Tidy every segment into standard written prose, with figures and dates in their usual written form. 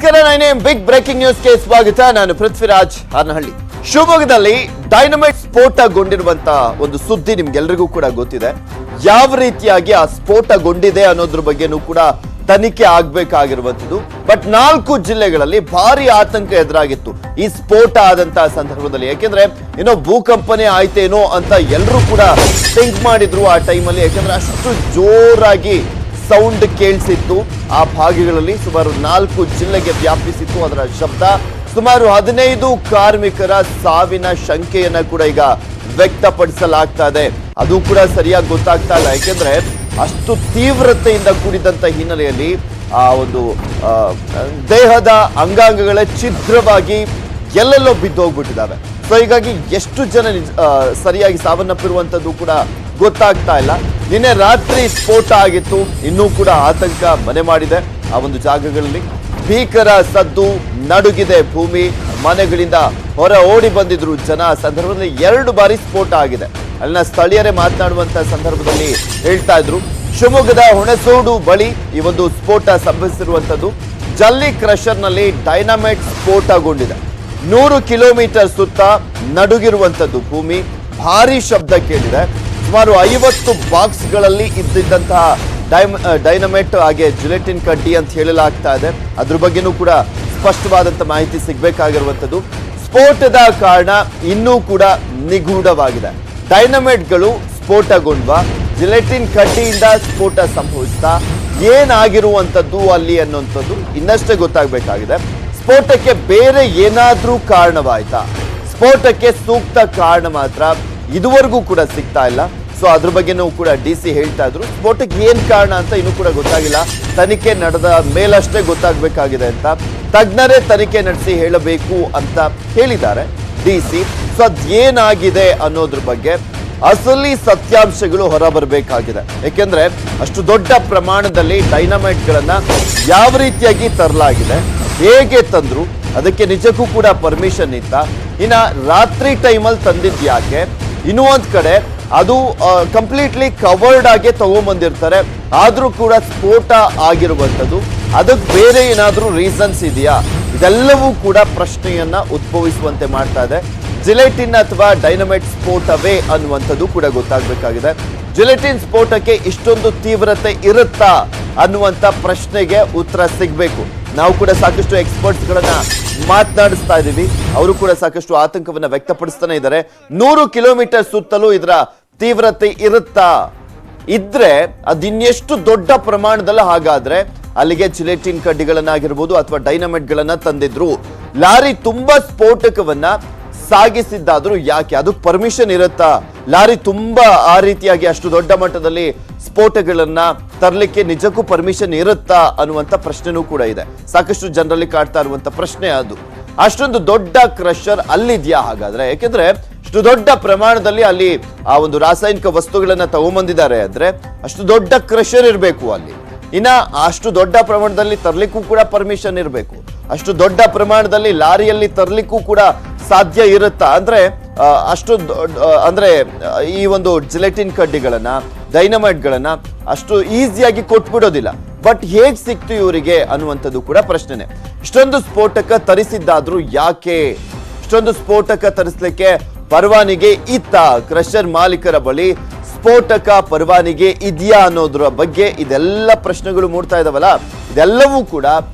Big breaking ನ್ಯೂಸ್ಗೆ ಸ್ವಾಗತ. ನಾನು ಪೃಥ್ವಿರಾಜ್ ಹಾನಹಳ್ಳಿ. ಶಿವಮೊಗ್ಗದಲ್ಲಿ ಡೈನಮೈಟ್ ಸ್ಫೋಟಗೊಂಡಿರುವಂತಹ ಒಂದು ಸುದ್ದಿ ನಿಮ್ಗೆಲ್ರಿಗೂ ಕೂಡ ಗೊತ್ತಿದೆ. ಯಾವ ರೀತಿಯಾಗಿ ಆ ಸ್ಫೋಟಗೊಂಡಿದೆ ಅನ್ನೋದ್ರ ಬಗ್ಗೆನೂ ಕೂಡ ತನಿಖೆ ಆಗ್ಬೇಕಾಗಿರುವಂತದ್ದು. ಬಟ್ 4 ಜಿಲ್ಲೆಗಳಲ್ಲಿ ಭಾರಿ ಆತಂಕ ಎದುರಾಗಿತ್ತು ಈ ಸ್ಫೋಟ ಆದಂತಹ ಸಂದರ್ಭದಲ್ಲಿ. ಯಾಕೆಂದ್ರೆ ಏನೋ ಭೂಕಂಪನೆ ಆಯ್ತೇನೋ ಅಂತ ಎಲ್ಲರೂ ಕೂಡ ಥಿಂಕ್ ಮಾಡಿದ್ರು ಆ ಟೈಮಲ್ಲಿ. ಯಾಕೆಂದ್ರೆ ಅಷ್ಟು ಜೋರಾಗಿ ಸೌಂಡ್ ಕೇಳಿಸಿತ್ತು. ಆ ಭಾಗಗಳಲ್ಲಿ ಸುಮಾರು 4 ಜಿಲ್ಲೆಗೆ ವ್ಯಾಪಿಸಿತ್ತು ಅದರ ಶಬ್ದ. ಸುಮಾರು 15 ಕಾರ್ಮಿಕರ ಸಾವಿನ ಶಂಕೆಯನ್ನ ಕೂಡ ಈಗ ವ್ಯಕ್ತಪಡಿಸಲಾಗ್ತಾ ಇದೆ. ಅದು ಕೂಡ ಸರಿಯಾಗಿ ಗೊತ್ತಾಗ್ತಾ ಇಲ್ಲ. ಯಾಕೆಂದ್ರೆ ಅಷ್ಟು ತೀವ್ರತೆಯಿಂದ ಕೂಡಿದಂತ ಹಿನ್ನೆಲೆಯಲ್ಲಿ ಆ ಒಂದು ದೇಹದ ಅಂಗಾಂಗಗಳ ಛಿದ್ರವಾಗಿ ಎಲ್ಲೆಲ್ಲೋ ಬಿದ್ದು ಹೋಗ್ಬಿಟ್ಟಿದ್ದಾವೆ. ಸೊ ಹೀಗಾಗಿ ಎಷ್ಟು ಜನ ಸರಿಯಾಗಿ ಸಾವನ್ನಪ್ಪಿರುವಂತದ್ದು ಕೂಡ ಗೊತ್ತಾಗ್ತಾ ಇಲ್ಲ. ನಿನ್ನೆ ರಾತ್ರಿ ಸ್ಫೋಟ ಆಗಿತ್ತು, ಇನ್ನೂ ಕೂಡ ಆತಂಕ ಮನೆ ಮಾಡಿದೆ. ಆ ಒಂದು ಜಾಗಗಳಲ್ಲಿ ಭೀಕರ ಸದ್ದು, ನಡುಗಿದೆ ಭೂಮಿ, ಮನೆಗಳಿಂದ ಹೊರ ಓಡಿ ಬಂದಿದ್ರು ಜನ. ಸಂದರ್ಭದಲ್ಲಿ 2 ಬಾರಿ ಸ್ಫೋಟ ಆಗಿದೆ. ಅಲ್ಲಿನ ಸ್ಥಳೀಯರೇ ಮಾತನಾಡುವಂತ ಸಂದರ್ಭದಲ್ಲಿ ಹೇಳ್ತಾ ಇದ್ರು, ಶಿವಮೊಗ್ಗದ ಹುಣಸೋಡು ಬಳಿ ಈ ಒಂದು ಸ್ಫೋಟ ಸಂಭವಿಸಿರುವಂತದ್ದು. ಜಲ್ಲಿ ಕ್ರಷರ್ ನಲ್ಲಿ ಡೈನಮೈಟ್ ಸ್ಫೋಟಗೊಂಡಿದೆ. 100 ಕಿಲೋಮೀಟರ್ ಸುತ್ತ ನಡುಗಿರುವಂತದ್ದು ಭೂಮಿ. ಭಾರಿ ಶಬ್ದ ಕೇಳಿದೆ. ಸುಮಾರು 50 ಬಾಕ್ಸ್ಗಳಲ್ಲಿ ಇದ್ದಿದ್ದಂತಹ ಡೈನಮೈಟ್ ಹಾಗೆ ಜಿಲೆಟಿನ್ ಕಡ್ಡಿ ಅಂತ ಹೇಳಲಾಗ್ತಾ ಇದೆ. ಅದ್ರ ಬಗ್ಗೆನೂ ಕೂಡ ಸ್ಪಷ್ಟವಾದಂತ ಮಾಹಿತಿ ಸಿಗಬೇಕಾಗಿರುವಂತದ್ದು. ಸ್ಫೋಟದ ಕಾರಣ ಇನ್ನೂ ಕೂಡ ನಿಗೂಢವಾಗಿದೆ. ಡೈನಮೈಟ್ಗಳು ಸ್ಫೋಟಗೊಂಡ್ವಾ, ಜಿಲೆಟಿನ್ ಕಡ್ಡಿಯಿಂದ ಸ್ಫೋಟ ಸಂಭವಿಸ್ತಾ, ಏನಾಗಿರುವಂತದ್ದು ಅಲ್ಲಿ ಅನ್ನುವಂಥದ್ದು ಇನ್ನಷ್ಟೇ ಗೊತ್ತಾಗಬೇಕಾಗಿದೆ. ಸ್ಫೋಟಕ್ಕೆ ಬೇರೆ ಏನಾದ್ರೂ ಕಾರಣವಾಯ್ತಾ? ಸ್ಫೋಟಕ್ಕೆ ಸೂಕ್ತ ಕಾರಣ ಮಾತ್ರ ಇದುವರೆಗೂ ಕೂಡ ಸಿಗ್ತಾ ಇಲ್ಲ. ಸೊ ಅದ್ರ ಬಗ್ಗೆನೂ ಕೂಡ DC ಹೇಳ್ತಾ ಇದ್ರು. ಸ್ಫೋಟಕ್ಕೆ ಏನ್ ಕಾರಣ ಅಂತ ಇನ್ನೂ ಕೂಡ ಗೊತ್ತಾಗಿಲ್ಲ. ತನಿಖೆ ನಡೆದ ಮೇಲಷ್ಟೇ ಗೊತ್ತಾಗಬೇಕಾಗಿದೆ ಅಂತ ತಜ್ಞರೇ ತನಿಖೆ ನಡೆಸಿ ಹೇಳಬೇಕು ಅಂತ ಹೇಳಿದ್ದಾರೆ DC. ಸೊ ಅದೇನಾಗಿದೆ ಅನ್ನೋದ್ರ ಬಗ್ಗೆ ಅಸಲಿ ಸತ್ಯಾಂಶಗಳು ಹೊರಬರಬೇಕಾಗಿದೆ. ಯಾಕೆಂದ್ರೆ ಅಷ್ಟು ದೊಡ್ಡ ಪ್ರಮಾಣದಲ್ಲಿ ಡೈನಮೈಟ್ ಗಳನ್ನ ಯಾವ ರೀತಿಯಾಗಿ ತರಲಾಗಿದೆ, ಹೇಗೆ ತಂದ್ರು, ಅದಕ್ಕೆ ನಿಜಕ್ಕೂ ಕೂಡ ಪರ್ಮಿಷನ್ ಇತ್ತ, ಇನ್ನ ರಾತ್ರಿ ಟೈಮಲ್ಲಿ ತಂದಿದ್ಯಾಕೆ, ಇನ್ನೂ ಒಂದ್ ಕಡೆ ಅದು ಕಂಪ್ಲೀಟ್ಲಿ ಕವರ್ಡ್ ಆಗಿ ತಗೊಂಡ್ಬಂದಿರ್ತಾರೆ, ಆದ್ರೂ ಕೂಡ ಸ್ಫೋಟ ಆಗಿರುವಂಥದ್ದು. ಅದಕ್ಕೆ ಬೇರೆ ಏನಾದ್ರೂ ರೀಸನ್ಸ್ ಇದೆಯಾ? ಇದೆಲ್ಲವೂ ಕೂಡ ಪ್ರಶ್ನೆಯನ್ನ ಉದ್ಭವಿಸುವಂತೆ ಮಾಡ್ತಾ ಇದೆ. ಜಿಲೆಟಿನ್ ಅಥವಾ ಡೈನಮೈಟ್ ಸ್ಫೋಟವೇ ಅನ್ನುವಂಥದ್ದು ಕೂಡ ಗೊತ್ತಾಗಬೇಕಾಗಿದೆ. ಜಿಲೆಟಿನ್ ಸ್ಫೋಟಕ್ಕೆ ಇಷ್ಟೊಂದು ತೀವ್ರತೆ ಇರುತ್ತಾ ಅನ್ನುವಂಥ ಪ್ರಶ್ನೆಗೆ ಉತ್ತರ ಸಿಗಬೇಕು. ನಾವು ಕೂಡ ಸಾಕಷ್ಟು ಎಕ್ಸ್ಪರ್ಟ್ಸ್ ಗಳನ್ನ ಮಾತನಾಡಿಸ್ತಾ ಇದ್ದೀವಿ. ಅವರು ಕೂಡ ಸಾಕಷ್ಟು ಆತಂಕವನ್ನ ವ್ಯಕ್ತಪಡಿಸ್ತಾನೆ ಇದ್ದಾರೆ. 100 ಕಿಲೋಮೀಟರ್ ಸುತ್ತಲೂ ಇದರ ತೀವ್ರತೆ ಇರುತ್ತಾ? ಇದ್ರೆ ಅದಿನ್ನೆಷ್ಟು ದೊಡ್ಡ ಪ್ರಮಾಣದಲ್ಲಿ ಹಾಗಾದ್ರೆ ಅಲ್ಲಿಗೆ ಜಿಲೆಟಿನ್ ಕಡ್ಡಿಗಳನ್ನಾಗಿರ್ಬೋದು ಅಥವಾ ಡೈನಮೈಟ್ ಗಳನ್ನ ತಂದಿದ್ರು. ಲಾರಿ ತುಂಬಾ ಸ್ಫೋಟಕವನ್ನ ಸಾಗಿಸಿದ್ದಾದ್ರೂ ಯಾಕೆ? ಅದಕ್ಕೆ ಪರ್ಮಿಷನ್ ಇರುತ್ತಾ? ಲಾರಿ ತುಂಬಾ ಆ ರೀತಿಯಾಗಿ ಅಷ್ಟು ದೊಡ್ಡ ಮಟ್ಟದಲ್ಲಿ ಸ್ಫೋಟಗಳನ್ನ ತರಲಿಕ್ಕೆ ನಿಜಕ್ಕೂ ಪರ್ಮಿಷನ್ ಇರುತ್ತಾ ಅನ್ನುವಂತ ಪ್ರಶ್ನೆನೂ ಕೂಡ ಇದೆ. ಸಾಕಷ್ಟು ಜನರಲ್ಲಿ ಕಾಡ್ತಾ ಇರುವಂತ ಪ್ರಶ್ನೆ ಅದು. ಅಷ್ಟೊಂದು ದೊಡ್ಡ ಕ್ರಷರ್ ಅಲ್ಲಿದ್ಯಾ ಹಾಗಾದ್ರೆ? ಯಾಕೆಂದ್ರೆ ಅಷ್ಟು ದೊಡ್ಡ ಪ್ರಮಾಣದಲ್ಲಿ ಅಲ್ಲಿ ಆ ಒಂದು ರಾಸಾಯನಿಕ ವಸ್ತುಗಳನ್ನ ತಗೊಂಬಂದಿದ್ದಾರೆ ಅಂದ್ರೆ ಅಷ್ಟು ದೊಡ್ಡ ಕ್ರಷರ್ ಇರಬೇಕು ಅಲ್ಲಿ. ಇನ್ನ ಅಷ್ಟು ದೊಡ್ಡ ಪ್ರಮಾಣದಲ್ಲಿ ತರ್ಲಿಕ್ಕೂ ಕೂಡ ಪರ್ಮಿಷನ್ ಇರಬೇಕು. ಅಷ್ಟು ದೊಡ್ಡ ಪ್ರಮಾಣದಲ್ಲಿ ಲಾರಿಯಲ್ಲಿ ತರ್ಲಿಕ್ಕೂ ಕೂಡ ಸಾಧ್ಯ ಇರುತ್ತಾ? ಅಂದ್ರೆ ಅಷ್ಟು ಅಂದ್ರೆ ಈ ಒಂದು ಜಿಲೆಟಿನ್ ಕಡ್ಡಿಗಳನ್ನ, ಡೈನಮೈಟ್ ಗಳನ್ನ ಅಷ್ಟು ಈಸಿಯಾಗಿ ಕೊಟ್ಬಿಡೋದಿಲ್ಲ. ಬಟ್ ಹೇಗ್ ಸಿಕ್ತು ಇವರಿಗೆ ಅನ್ನುವಂಥದ್ದು ಕೂಡ ಪ್ರಶ್ನೆನೆ. ಇಷ್ಟೊಂದು ಸ್ಫೋಟಕ ತರಿಸಿದ್ದಾದ್ರೂ ಯಾಕೆ? ಇಷ್ಟೊಂದು ಸ್ಫೋಟಕ ತರಿಸ್ಲಿಕ್ಕೆ ಪರವಾನಿಗೆ ಇತ್ತ ಕ್ರಷರ್ ಮಾಲೀಕರ ಬಳಿ? ಸ್ಫೋಟಕ ಪರವಾನಿಗೆ ಇದೆಯಾ ಅನ್ನೋದ್ರ ಬಗ್ಗೆ ಇದೆಲ್ಲ ಪ್ರಶ್ನೆಗಳು ಮೂಡ್ತಾ ಇದಾವಲ್ಲ, ಇದೆಲ್ಲವೂ ಕೂಡ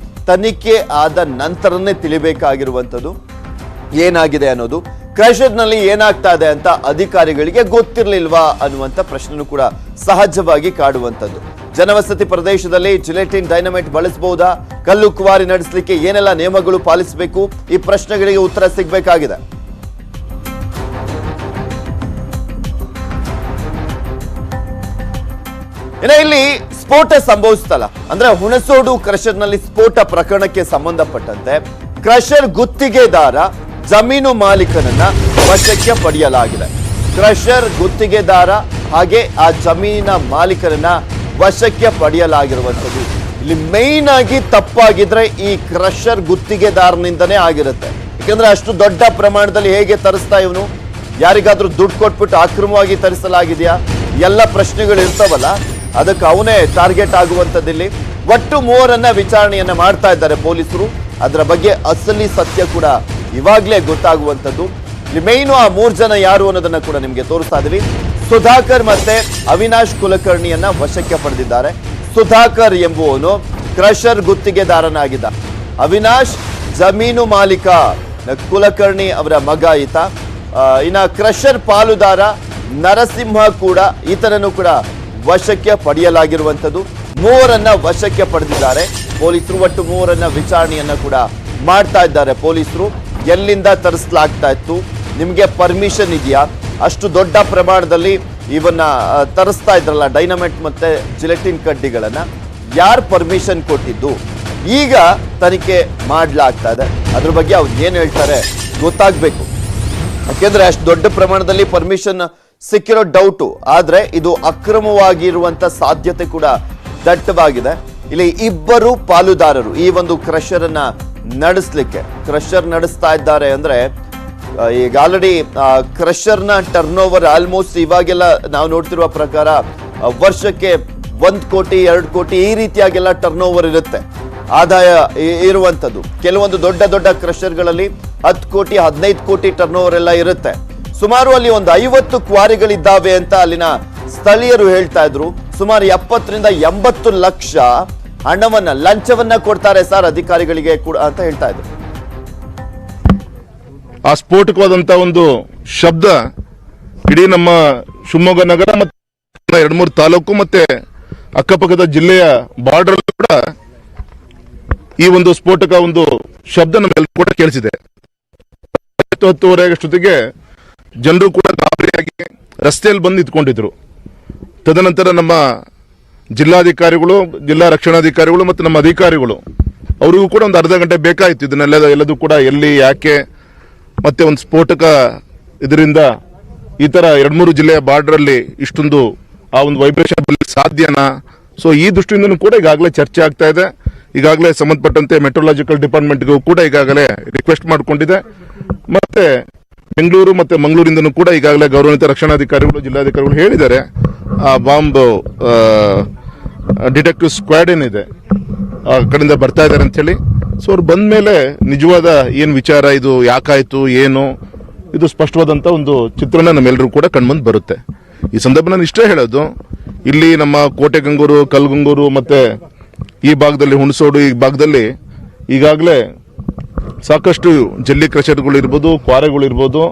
ತನಿಖೆ ಆದ ನಂತರನೇ ತಿಳಿಬೇಕಾಗಿರುವಂಥದ್ದು. ಏನಾಗಿದೆ ಅನ್ನೋದು, ಕ್ರಷರ್ ನಲ್ಲಿ ಏನಾಗ್ತಾ ಇದೆ ಅಂತ ಅಧಿಕಾರಿಗಳಿಗೆ ಗೊತ್ತಿರಲಿಲ್ವಾ ಅನ್ನುವಂಥ ಪ್ರಶ್ನೆನೂ ಕೂಡ ಸಹಜವಾಗಿ ಕಾಡುವಂಥದ್ದು. ಜನವಸತಿ ಪ್ರದೇಶದಲ್ಲಿ ಜಿಲೆಟಿನ್ ಡೈನಮೈಟ್ ಬಳಸಬಹುದಾ? ಕಲ್ಲು ಕುವಾರಿ ನಡೆಸಲಿಕ್ಕೆ ಏನೆಲ್ಲ ನಿಯಮಗಳು ಪಾಲಿಸಬೇಕು? ಈ ಪ್ರಶ್ನೆಗಳಿಗೆ ಉತ್ತರ ಸಿಗಬೇಕಾಗಿದೆ. ಇಲ್ಲಿ ಸ್ಫೋಟ ಸಂಭವಿಸ್ತಲ್ಲ ಅಂದ್ರೆ ಹುಣಸೋಡು ಕ್ರಷರ್ ನಲ್ಲಿ ಸ್ಫೋಟ ಪ್ರಕರಣಕ್ಕೆ ಸಂಬಂಧಪಟ್ಟಂತೆ ಕ್ರಷರ್ ಗುತ್ತಿಗೆದಾರ ಜಮೀನು ಮಾಲೀಕನನ್ನ ವಶಕ್ಕೆ ಪಡೆಯಲಾಗಿದೆ. ಕ್ರಷರ್ ಗುತ್ತಿಗೆದಾರ ಹಾಗೆ ಆ ಜಮೀನಿನ ಮಾಲೀಕರನ್ನ ವಶಕ್ಕೆ ಪಡೆಯಲಾಗಿರುವಂಥದ್ದು. ಇಲ್ಲಿ ಮೇನ್ ಆಗಿ ತಪ್ಪಾಗಿದ್ರೆ ಈ ಕ್ರಷರ್ ಗುತ್ತಿಗೆದಾರನಿಂದನೇ ಆಗಿರುತ್ತೆ. ಯಾಕಂದ್ರೆ ಅಷ್ಟು ದೊಡ್ಡ ಪ್ರಮಾಣದಲ್ಲಿ ಹೇಗೆ ತರಿಸ್ತಾ ಇವನು? ಯಾರಿಗಾದ್ರೂ ದುಡ್ಡು ಕೊಟ್ಬಿಟ್ಟು ಅಕ್ರಮವಾಗಿ ತರಿಸಲಾಗಿದೆಯಾ? ಎಲ್ಲ ಪ್ರಶ್ನೆಗಳು ಇರ್ತಾವಲ್ಲ, ಅದಕ್ಕೆ ಅವನೇ ಟಾರ್ಗೆಟ್ ಆಗುವಂಥದ್ದಿಲ್ಲಿ. ಒಟ್ಟು 3 ವಿಚಾರಣೆಯನ್ನ ಮಾಡ್ತಾ ಇದ್ದಾರೆ ಪೊಲೀಸರು. ಅದರ ಬಗ್ಗೆ ಅಸಲಿ ಸತ್ಯ ಕೂಡ ಇವಾಗಲೇ ಗೊತ್ತಾಗುವಂಥದ್ದು. ಇಲ್ಲಿ ಮೇಯ್ನು ಆ 3 ಜನ ಯಾರು ಅನ್ನೋದನ್ನ ಕೂಡ ನಿಮಗೆ ತೋರಿಸ್ತಾ ಇದೀವಿ. ಸುಧಾಕರ್ ಮತ್ತೆ ಅವಿನಾಶ್ ಕುಲಕರ್ಣಿಯನ್ನ ವಶಕ್ಕೆ ಪಡೆದಿದ್ದಾರೆ. ಸುಧಾಕರ್ ಎಂಬುವನು ಕ್ರಷರ್ ಗುತ್ತಿಗೆದಾರನಾಗಿದ್ದ. ಅವಿನಾಶ್ ಜಮೀನು ಮಾಲೀಕ ಕುಲಕರ್ಣಿ ಅವರ ಮಗ ಈತ. ಇನ್ನ ಕ್ರಷರ್ ಪಾಲುದಾರ ನರಸಿಂಹ ಕೂಡ ಈತನನ್ನು ಕೂಡ ವಶಕ್ಕೆ ಪಡೆಯಲಾಗಿರುವಂಥದ್ದು. 3ರನ್ನ ವಶಕ್ಕೆ ಪಡೆದಿದ್ದಾರೆ ಪೊಲೀಸರು. ಒಟ್ಟು 3ರನ್ನ ವಿಚಾರಣೆಯನ್ನ ಕೂಡ ಮಾಡ್ತಾ ಇದ್ದಾರೆ ಪೊಲೀಸರು. ಎಲ್ಲಿಂದ ತರಿಸಲಾಗ್ತಾ ಇತ್ತು, ನಿಮಗೆ ಪರ್ಮಿಷನ್ ಇದೆಯಾ, ಅಷ್ಟು ದೊಡ್ಡ ಪ್ರಮಾಣದಲ್ಲಿ ಇವನ್ನ ತರಿಸ್ತಾ ಇದ್ರಲ್ಲ ಡೈನಮೈಟ್ ಮತ್ತೆ ಜಿಲೆಟಿನ್ ಕಡ್ಡಿಗಳನ್ನ, ಯಾರು ಪರ್ಮಿಷನ್ ಕೊಟ್ಟಿದ್ದು ಈಗ ತನಿಖೆ ಮಾಡ್ಲಾಗ್ತಾ ಇದೆ. ಅದ್ರ ಬಗ್ಗೆ ಅವ್ರು ಏನ್ ಹೇಳ್ತಾರೆ ಗೊತ್ತಾಗ್ಬೇಕು. ಯಾಕೆಂದ್ರೆ ಅಷ್ಟು ದೊಡ್ಡ ಪ್ರಮಾಣದಲ್ಲಿ ಪರ್ಮಿಷನ್ ಸಿಕ್ಕಿರೋ ಡೌಟು, ಆದ್ರೆ ಇದು ಅಕ್ರಮವಾಗಿರುವಂತ ಸಾಧ್ಯತೆ ಕೂಡ ದಟ್ಟವಾಗಿದೆ. ಇಲ್ಲಿ ಇಬ್ಬರು ಪಾಲುದಾರರು ಈ ಒಂದು ಕ್ರಷರ್ ಅನ್ನ ನಡೆಸಲಿಕ್ಕೆ ಕ್ರಷರ್ ನಡೆಸ್ತಾ ಇದ್ದಾರೆ. ಅಂದ್ರೆ ಈಗ ಆಲ್ರೆಡಿ ಕ್ರಷರ್ನ ಟರ್ನ್ ಓವರ್ ಆಲ್ಮೋಸ್ಟ್ ಇವಾಗೆಲ್ಲ ನಾವು ನೋಡ್ತಿರುವ ಪ್ರಕಾರ ವರ್ಷಕ್ಕೆ 1 ಕೋಟಿ 2 ಕೋಟಿ ಈ ರೀತಿಯಾಗೆಲ್ಲ ಟರ್ನ್ ಓವರ್ ಇರುತ್ತೆ, ಆದಾಯ ಇರುವಂತದ್ದು. ಕೆಲವೊಂದು ದೊಡ್ಡ ದೊಡ್ಡ ಕ್ರಷರ್ಗಳಲ್ಲಿ 10 ಕೋಟಿ 15 ಕೋಟಿ ಟರ್ನ್ ಓವರ್ ಎಲ್ಲ ಇರುತ್ತೆ. ಸುಮಾರು ಅಲ್ಲಿ ಒಂದು 50 ಕ್ವಾರಿಗಳಿದ್ದಾವೆ ಅಂತ ಅಲ್ಲಿನ ಸ್ಥಳೀಯರು ಹೇಳ್ತಾ ಇದ್ರು. ಸುಮಾರು 70 ರಿಂದ 80 ಲಕ್ಷ ಹಣವನ್ನ ಲಂಚವನ್ನ ಕೊಡ್ತಾರೆ ಸರ್ ಅಧಿಕಾರಿಗಳಿಗೆ ಕೂಡ ಅಂತ ಹೇಳ್ತಾ ಇದ್ರು. ಆ ಸ್ಫೋಟಕವಾದಂತ ಒಂದು ಶಬ್ದ ಇಡೀ ನಮ್ಮ ಶಿವಮೊಗ್ಗ ನಗರ ಮತ್ತೆ 2-3 ತಾಲೂಕು ಮತ್ತೆ ಅಕ್ಕಪಕ್ಕದ ಜಿಲ್ಲೆಯ ಬಾರ್ಡರ್ ಕೂಡ ಈ ಒಂದು ಸ್ಫೋಟಕ ಒಂದು ಶಬ್ದ ನಮ್ಮೆಲ್ಲರೂ ಕೂಡ ಕೇಳಿಸಿದೆ. 10:30 ಅಷ್ಟೊತ್ತಿಗೆ ಜನರು ಕೂಡ ಗಾಬರಿಯಾಗಿ ರಸ್ತೆಯಲ್ಲಿ ಬಂದು ನಿಂತ್ಕೊಂಡಿದ್ರು. ತದನಂತರ ನಮ್ಮ ಜಿಲ್ಲಾಧಿಕಾರಿಗಳು, ಜಿಲ್ಲಾ ರಕ್ಷಣಾಧಿಕಾರಿಗಳು ಮತ್ತು ನಮ್ಮ ಅಧಿಕಾರಿಗಳು ಅವರಿಗೂ ಕೂಡ ಒಂದು ಅರ್ಧ ಗಂಟೆ ಬೇಕಾಯಿತು ಇದನ್ನೆಲ್ಲದೂ ಕೂಡ ಎಲ್ಲಿ ಯಾಕೆ ಮತ್ತೆ ಒಂದು ಸ್ಫೋಟಕ ಇದರಿಂದ ಈ ತರ 2-3 ಜಿಲ್ಲೆಯ ಬಾರ್ಡರ್ ಅಲ್ಲಿ ಇಷ್ಟೊಂದು ಆ ಒಂದು ವೈಬ್ರೇಷನ್ ಸಾಧ್ಯನಾ? ಸೊ ಈ ದೃಷ್ಟಿಯಿಂದ ಕೂಡ ಈಗಾಗಲೇ ಚರ್ಚೆ ಆಗ್ತಾ ಇದೆ. ಈಗಾಗಲೇ ಸಂಬಂಧಪಟ್ಟಂತೆ ಮೆಟ್ರೋಲಾಜಿಕಲ್ ಡಿಪಾರ್ಟ್ಮೆಂಟ್ಗೂ ಕೂಡ ಈಗಾಗಲೇ ರಿಕ್ವೆಸ್ಟ್ ಮಾಡಿಕೊಂಡಿದೆ. ಮತ್ತೆ ಬೆಂಗಳೂರು ಮತ್ತೆ ಮಂಗಳೂರಿಂದನೂ ಕೂಡ ಈಗಾಗಲೇ ಗೌರವಾನ್ವಿತ ರಕ್ಷಣಾಧಿಕಾರಿಗಳು, ಜಿಲ್ಲಾಧಿಕಾರಿಗಳು ಹೇಳಿದ್ದಾರೆ ಆ ಬಾಂಬ್ ಡಿಟೆಕ್ಟಿವ್ ಸ್ಕ್ವಾಡ್ ಏನಿದೆ ಆ ಕಡೆಯಿಂದ ಬರ್ತಾ ಇದ್ದಾರೆ ಅಂತ ಹೇಳಿ. ಸೊ ಅವ್ರು ಬಂದ ಮೇಲೆ ನಿಜವಾದ ಏನು ವಿಚಾರ, ಇದು ಯಾಕಾಯ್ತು, ಏನು, ಇದು ಸ್ಪಷ್ಟವಾದಂತ ಒಂದು ಚಿತ್ರಣ ನಮ್ಮೆಲ್ಲರೂ ಕೂಡ ಕಣ್ಮುಂದೆ ಬರುತ್ತೆ. ಈ ಸಂದರ್ಭ ನಾನು ಇಷ್ಟೇ ಹೇಳೋದು, ಇಲ್ಲಿ ನಮ್ಮ ಕೋಟೆಗಂಗೂರು, ಕಲ್ಗಂಗೂರು ಮತ್ತೆ ಈ ಭಾಗದಲ್ಲಿ ಹುಣಸೋಡು ಈ ಭಾಗದಲ್ಲಿ ಈಗಾಗಲೇ ಸಾಕಷ್ಟು ಜಲ್ಲಿ ಕ್ರಷರ್ಗಳು ಇರ್ಬೋದು, ಕ್ವಾರೆಗಳು ಇರ್ಬೋದು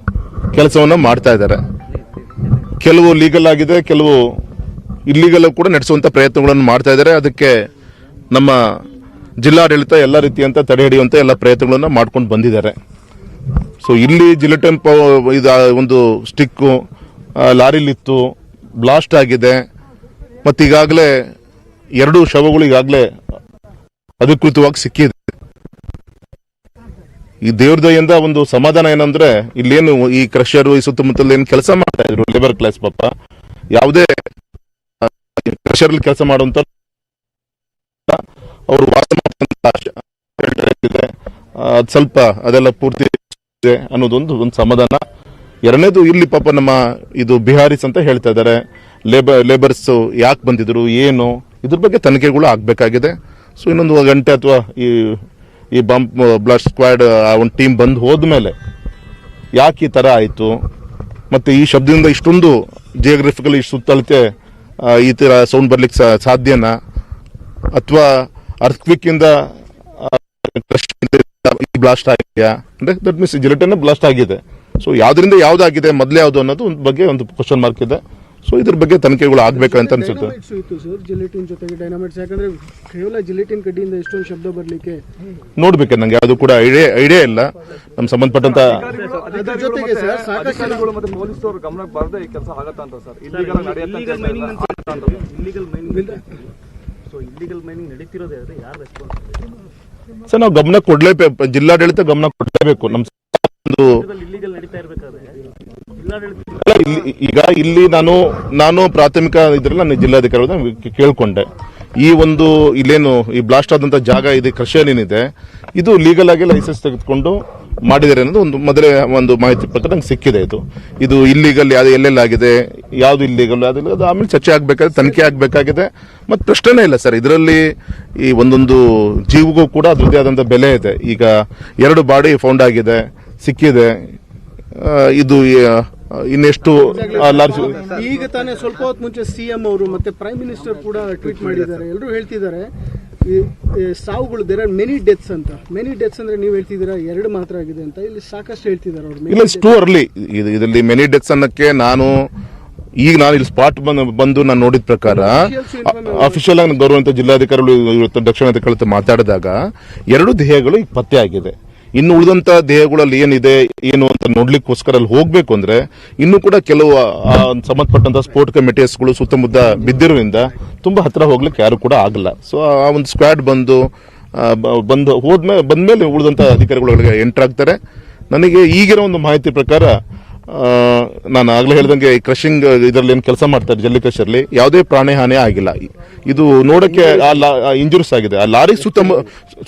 ಕೆಲಸವನ್ನ ಮಾಡ್ತಾ ಇದ್ದಾರೆ. ಕೆಲವು ಲೀಗಲ್ ಆಗಿದೆ, ಕೆಲವು ಇಲ್ಲಿಗಲ್ ಕೂಡ ನಡೆಸುವಂತ ಪ್ರಯತ್ನಗಳನ್ನು ಮಾಡ್ತಾ ಇದ್ದಾರೆ. ಅದಕ್ಕೆ ನಮ್ಮ ಜಿಲ್ಲಾಡಳಿತ ಎಲ್ಲ ರೀತಿಯಂತ ತಡೆ ಹಿಡಿಯುವಂತ ಎಲ್ಲ ಪ್ರಯತ್ನಗಳನ್ನು ಮಾಡ್ಕೊಂಡು ಬಂದಿದ್ದಾರೆ. ಸೊ ಇಲ್ಲಿ ಜಿಲೆಟಿನ್ ಒಂದು ಸ್ಟಿಕ್ಕು ಲಾರಿಲಿತ್ತು, ಬ್ಲಾಸ್ಟ್ ಆಗಿದೆ. ಮತ್ತೀಗಾಗಲೇ 2 ಶವಗಳು ಈಗಾಗಲೇ ಅಧಿಕೃತವಾಗಿ ಸಿಕ್ಕಿದೆ. ಈ ದೇವ್ರ ದಯಿಂದ ಒಂದು ಸಮಾಧಾನ ಏನಂದ್ರೆ ಇಲ್ಲೇನು ಈ ಕ್ರಷರು ಈ ಸುತ್ತಮುತ್ತಲ ಏನು ಕೆಲಸ ಮಾಡ್ತಾ ಇದ್ರು ಲೇಬರ್ ಕ್ಲಾಸ್ ಪಾಪ, ಯಾವುದೇ ಕ್ರಷರ್ ಕೆಲಸ ಮಾಡುವಂತ ಅವರು ವಾಸ ಸ್ವಲ್ಪ ಅದೆಲ್ಲ ಪೂರ್ತಿ ಅನ್ನೋದೊಂದು ಸಮಾಧಾನ. ಎರಡನೇದು ಇಲ್ಲಿ ಪಾಪ ನಮ್ಮ ಇದು ಬಿಹಾರೀಸ್ ಅಂತ ಹೇಳ್ತಾ ಇದ್ದಾರೆ, ಲೇಬರ್ಸ್ ಯಾಕೆ ಬಂದಿದ್ರು ಏನು, ಇದ್ರ ಬಗ್ಗೆ ತನಿಖೆಗಳು ಆಗ್ಬೇಕಾಗಿದೆ. ಸೊ ಇನ್ನೊಂದು ಗಂಟೆ ಅಥವಾ ಈ ಬಾಂಬ್ ಬ್ಲಾಸ್ಟ್ ಸ್ಕ್ವಾಡ್ ಒಂದು ಟೀಮ್ ಬಂದು ಹೋದ್ಮೇಲೆ ಯಾಕೆ ಈ ತರ ಆಯ್ತು, ಮತ್ತೆ ಈ ಶಬ್ದದಿಂದ ಇಷ್ಟೊಂದು ಜಿಯೋಗ್ರಫಿಕಲಿ ಸುತ್ತಳತೆ ಈ ತರ ಸೌಂಡ್ ಬರ್ಲಿಕ್ಕೆ ಸಾಧ್ಯನಾ, ಅಥವಾ ಅರ್ಥಕ್ವಿಕ್ ಇಂದ ಬ್ಲಾಸ್ಟ್ ಆಗಿದೆಯಾ, ಅಂದ್ರೆ ದಟ್ ಮೀನ್ಸ್ ಜಿಲೆಟಿನ್ ಬ್ಲಾಸ್ಟ್ ಆಗಿದೆ. ಸೊ ಯಾವ್ದ್ರಿಂದ ಯಾವ್ದಾಗಿದೆ, ಮೊದಲೇ ಯಾವ್ದು ಅನ್ನೋದು ಒಂದು ಬಗ್ಗೆ ಒಂದು ಕ್ವಶನ್ ಮಾರ್ಕ್ ಇದೆ. ಸೊ ಇದ್ರ ಬಗ್ಗೆ ತನಿಖೆಗಳು ಆಗ್ಬೇಕಂತ ಅನ್ಸುತ್ತೆ. ಜಿಲೆಟಿನ್ ಜೊತೆಗೆ ಡೈನಾಮೈಟ್ಸ್, ಯಾಕಂದ್ರೆ ಕೇವಲ ಜಿಲೆಟಿನ್ ಕಡ್ಡಿಯಿಂದ ಎಷ್ಟೊಂದು ಶಬ್ದ ಬರ್ಲಿಕ್ಕೆ ನೋಡ್ಬೇಕು. ನಂಗೆ ಅದು ಕೂಡ ಐಡಿಯಾ ಇಲ್ಲ. ನಮ್ ಸಂಬಂಧಪಟ್ಟಂತ ಜೊತೆಗೆ ಸರ್ ಸಾಕಷ್ಟು ಮತ್ತೆ ಪೊಲೀಸರು ಗಮನಕ್ಕೆ ಬರದೆ ಈ ಕೆಲಸ ಆಗತ್ತಾ ಅಂತ ಸರ್. ಇಲ್ಲಿಗಲ್ ಮೈನಿಂಗ್ ನಡೀತಿರೋದೇ ಯಾರು ರೆಸ್ಪಾನ್ಸ್ ಸರ್ ನಾವು ಗಮನ ಕೊಡ್ಲೇಬೇಕು, ಜಿಲ್ಲಾಡಳಿತ ಗಮನ ಕೊಡಲೇಬೇಕು. ನಮ್ ಈಗ ಇಲ್ಲಿ ನಾನು ಪ್ರಾಥಮಿಕ ಇದ್ರಲ್ಲಿ ನಾನು ಜಿಲ್ಲಾಧಿಕಾರಿ ಕೇಳ್ಕೊಂಡೆ, ಈ ಒಂದು ಇಲ್ಲೇನು ಈ ಬ್ಲಾಸ್ಟ್ ಆದಂತ ಜಾಗ ಇದೆ, ಕ್ರಷರ್ ಏನಿದೆ, ಇದು ಲೀಗಲ್ ಆಗಿ ಲೈಸೆನ್ಸ್ ತೆಗೆದುಕೊಂಡು ಮಾಡಿದ್ದಾರೆ ಅನ್ನೋದು ಒಂದು ಮೊದಲೇ ಒಂದು ಮಾಹಿತಿ ಪ್ರಕಾರ ನಂಗೆ ಸಿಕ್ಕಿದೆ. ಇದು ಇಲ್ಲಿಗಲ್ ಯಾವ್ದು ಎಲ್ಲೆಲ್ಲಾಗಿದೆ, ಯಾವ್ದು ಇಲ್ಲಿಗಲ್ ಅದು ಆಮೇಲೆ ಚರ್ಚೆ ಆಗಬೇಕಾಗಿದೆ, ತನಿಖೆ ಆಗಬೇಕಾಗಿದೆ. ಮತ್ತು ಪ್ರಶ್ನೆನೇ ಇಲ್ಲ ಸರ್, ಇದರಲ್ಲಿ ಈ ಒಂದೊಂದು ಜೀವಗೂ ಕೂಡ ಅದರದ್ದೇ ಆದಂಥ ಬೆಲೆ ಇದೆ. ಈಗ 2 ಬಾಡಿ ಫೌಂಡ್ ಆಗಿದೆ, ಸಿಕ್ಕಿದೆ. ಇದು ಇನ್ನೆಷ್ಟು ಈಗ ತಾನೇ ಸ್ವಲ್ಪ ಹೊತ್ತು ಮುಂಚೆ ಸಿಎಂ ಅವರು ಮತ್ತೆ ಪ್ರೈಮ್ ಮಿನಿಸ್ಟರ್ ಕೂಡ ಟ್ವೀಟ್ ಮಾಡಿದ್ದಾರೆ. ಎಲ್ಲರೂ ಹೇಳ್ತಿದ್ದಾರೆ ಈ ಸಾವುಗಳು ದೇರ್ ಆರ್ ಮೆನಿ ಡೆತ್ಸ್ ಅಂತ. ಮೆನಿ ಡೆತ್ಸ್ ಅಂದ್ರೆ ನೀವು ಹೇಳ್ತಿದ್ದೀರಾ 2 ಮಾತ್ರ ಆಗಿದೆ ಅಂತ, ಇಲ್ಲಿ ಸಾಕಷ್ಟು ಹೇಳ್ತಿದ್ದಾರೆ ಅವರು. ಇಲ್ಲ, ಟೂ ಅರ್ಲಿ ಇದರಲ್ಲಿ ಮೆನಿ ಡೆತ್ಸ್ ಅನ್ನಕ್ಕೆ ನಾನು ಇಲ್ಲಿ ಸ್ಪಾಟ್ ಬಂದು ನಾನು ನೋಡಿದ ಪ್ರಕಾರ ಅಫಿಷಿಯಲ್ ಆಗಿ ಗೌರವಂತ ಜಿಲ್ಲಾಧಿಕಾರಿಗಳು ದಕ್ಷಿಣ ಮಾತಾಡಿದಾಗ 2 ದೇಹಗಳು ಈಗ ಪತ್ತೆ ಆಗಿದೆ. ಇನ್ನು ಉಳಿದಂತ ದೇಹಗಳಲ್ಲಿ ಏನಿದೆ ಏನು ಅಂತ ನೋಡ್ಲಿಕ್ಕೋಸ್ಕರ ಅಲ್ಲಿ ಹೋಗ್ಬೇಕು ಅಂದ್ರೆ ಇನ್ನೂ ಕೂಡ ಕೆಲವು ಸಂಬಂಧಪಟ್ಟಂತ ಸ್ಪೋರ್ಟ್ ಕಮಿಟೀಸ್ಗಳು ಸುತ್ತಮುತ್ತ ಬಿದ್ದಿರೋದ್ರಿಂದ ತುಂಬಾ ಹತ್ರ ಹೋಗ್ಲಿಕ್ಕೆ ಯಾರು ಕೂಡ ಆಗಲ್ಲ. ಸೊ ಆ ಒಂದು ಸ್ಕ್ವಾಡ್ ಬಂದ್ಮೇಲೆ ಉಳಿದಂತ ಅಧಿಕಾರಿಗಳಿಗೆ ಎಂಟರ್ ಆಗ್ತಾರೆ. ನನಗೆ ಈಗಿರೋ ಒಂದು ಮಾಹಿತಿ ಪ್ರಕಾರ ನಾನು ಆಗಲೇ ಹೇಳ್ದಂಗೆ ಕ್ರಷಿಂಗ್ ಇದರಲ್ಲಿ ಏನು ಕೆಲಸ ಮಾಡ್ತಾರೆ ಜಲ್ಲಿ ಕ್ರಷರ್ಲಿ ಯಾವುದೇ ಪ್ರಾಣಿ ಹಾನಿ ಆಗಿಲ್ಲ. ಇದು ನೋಡಕ್ಕೆ ಇಂಜುರೀಸ್ ಆಗಿದೆ. ಆ ಲಾರಿ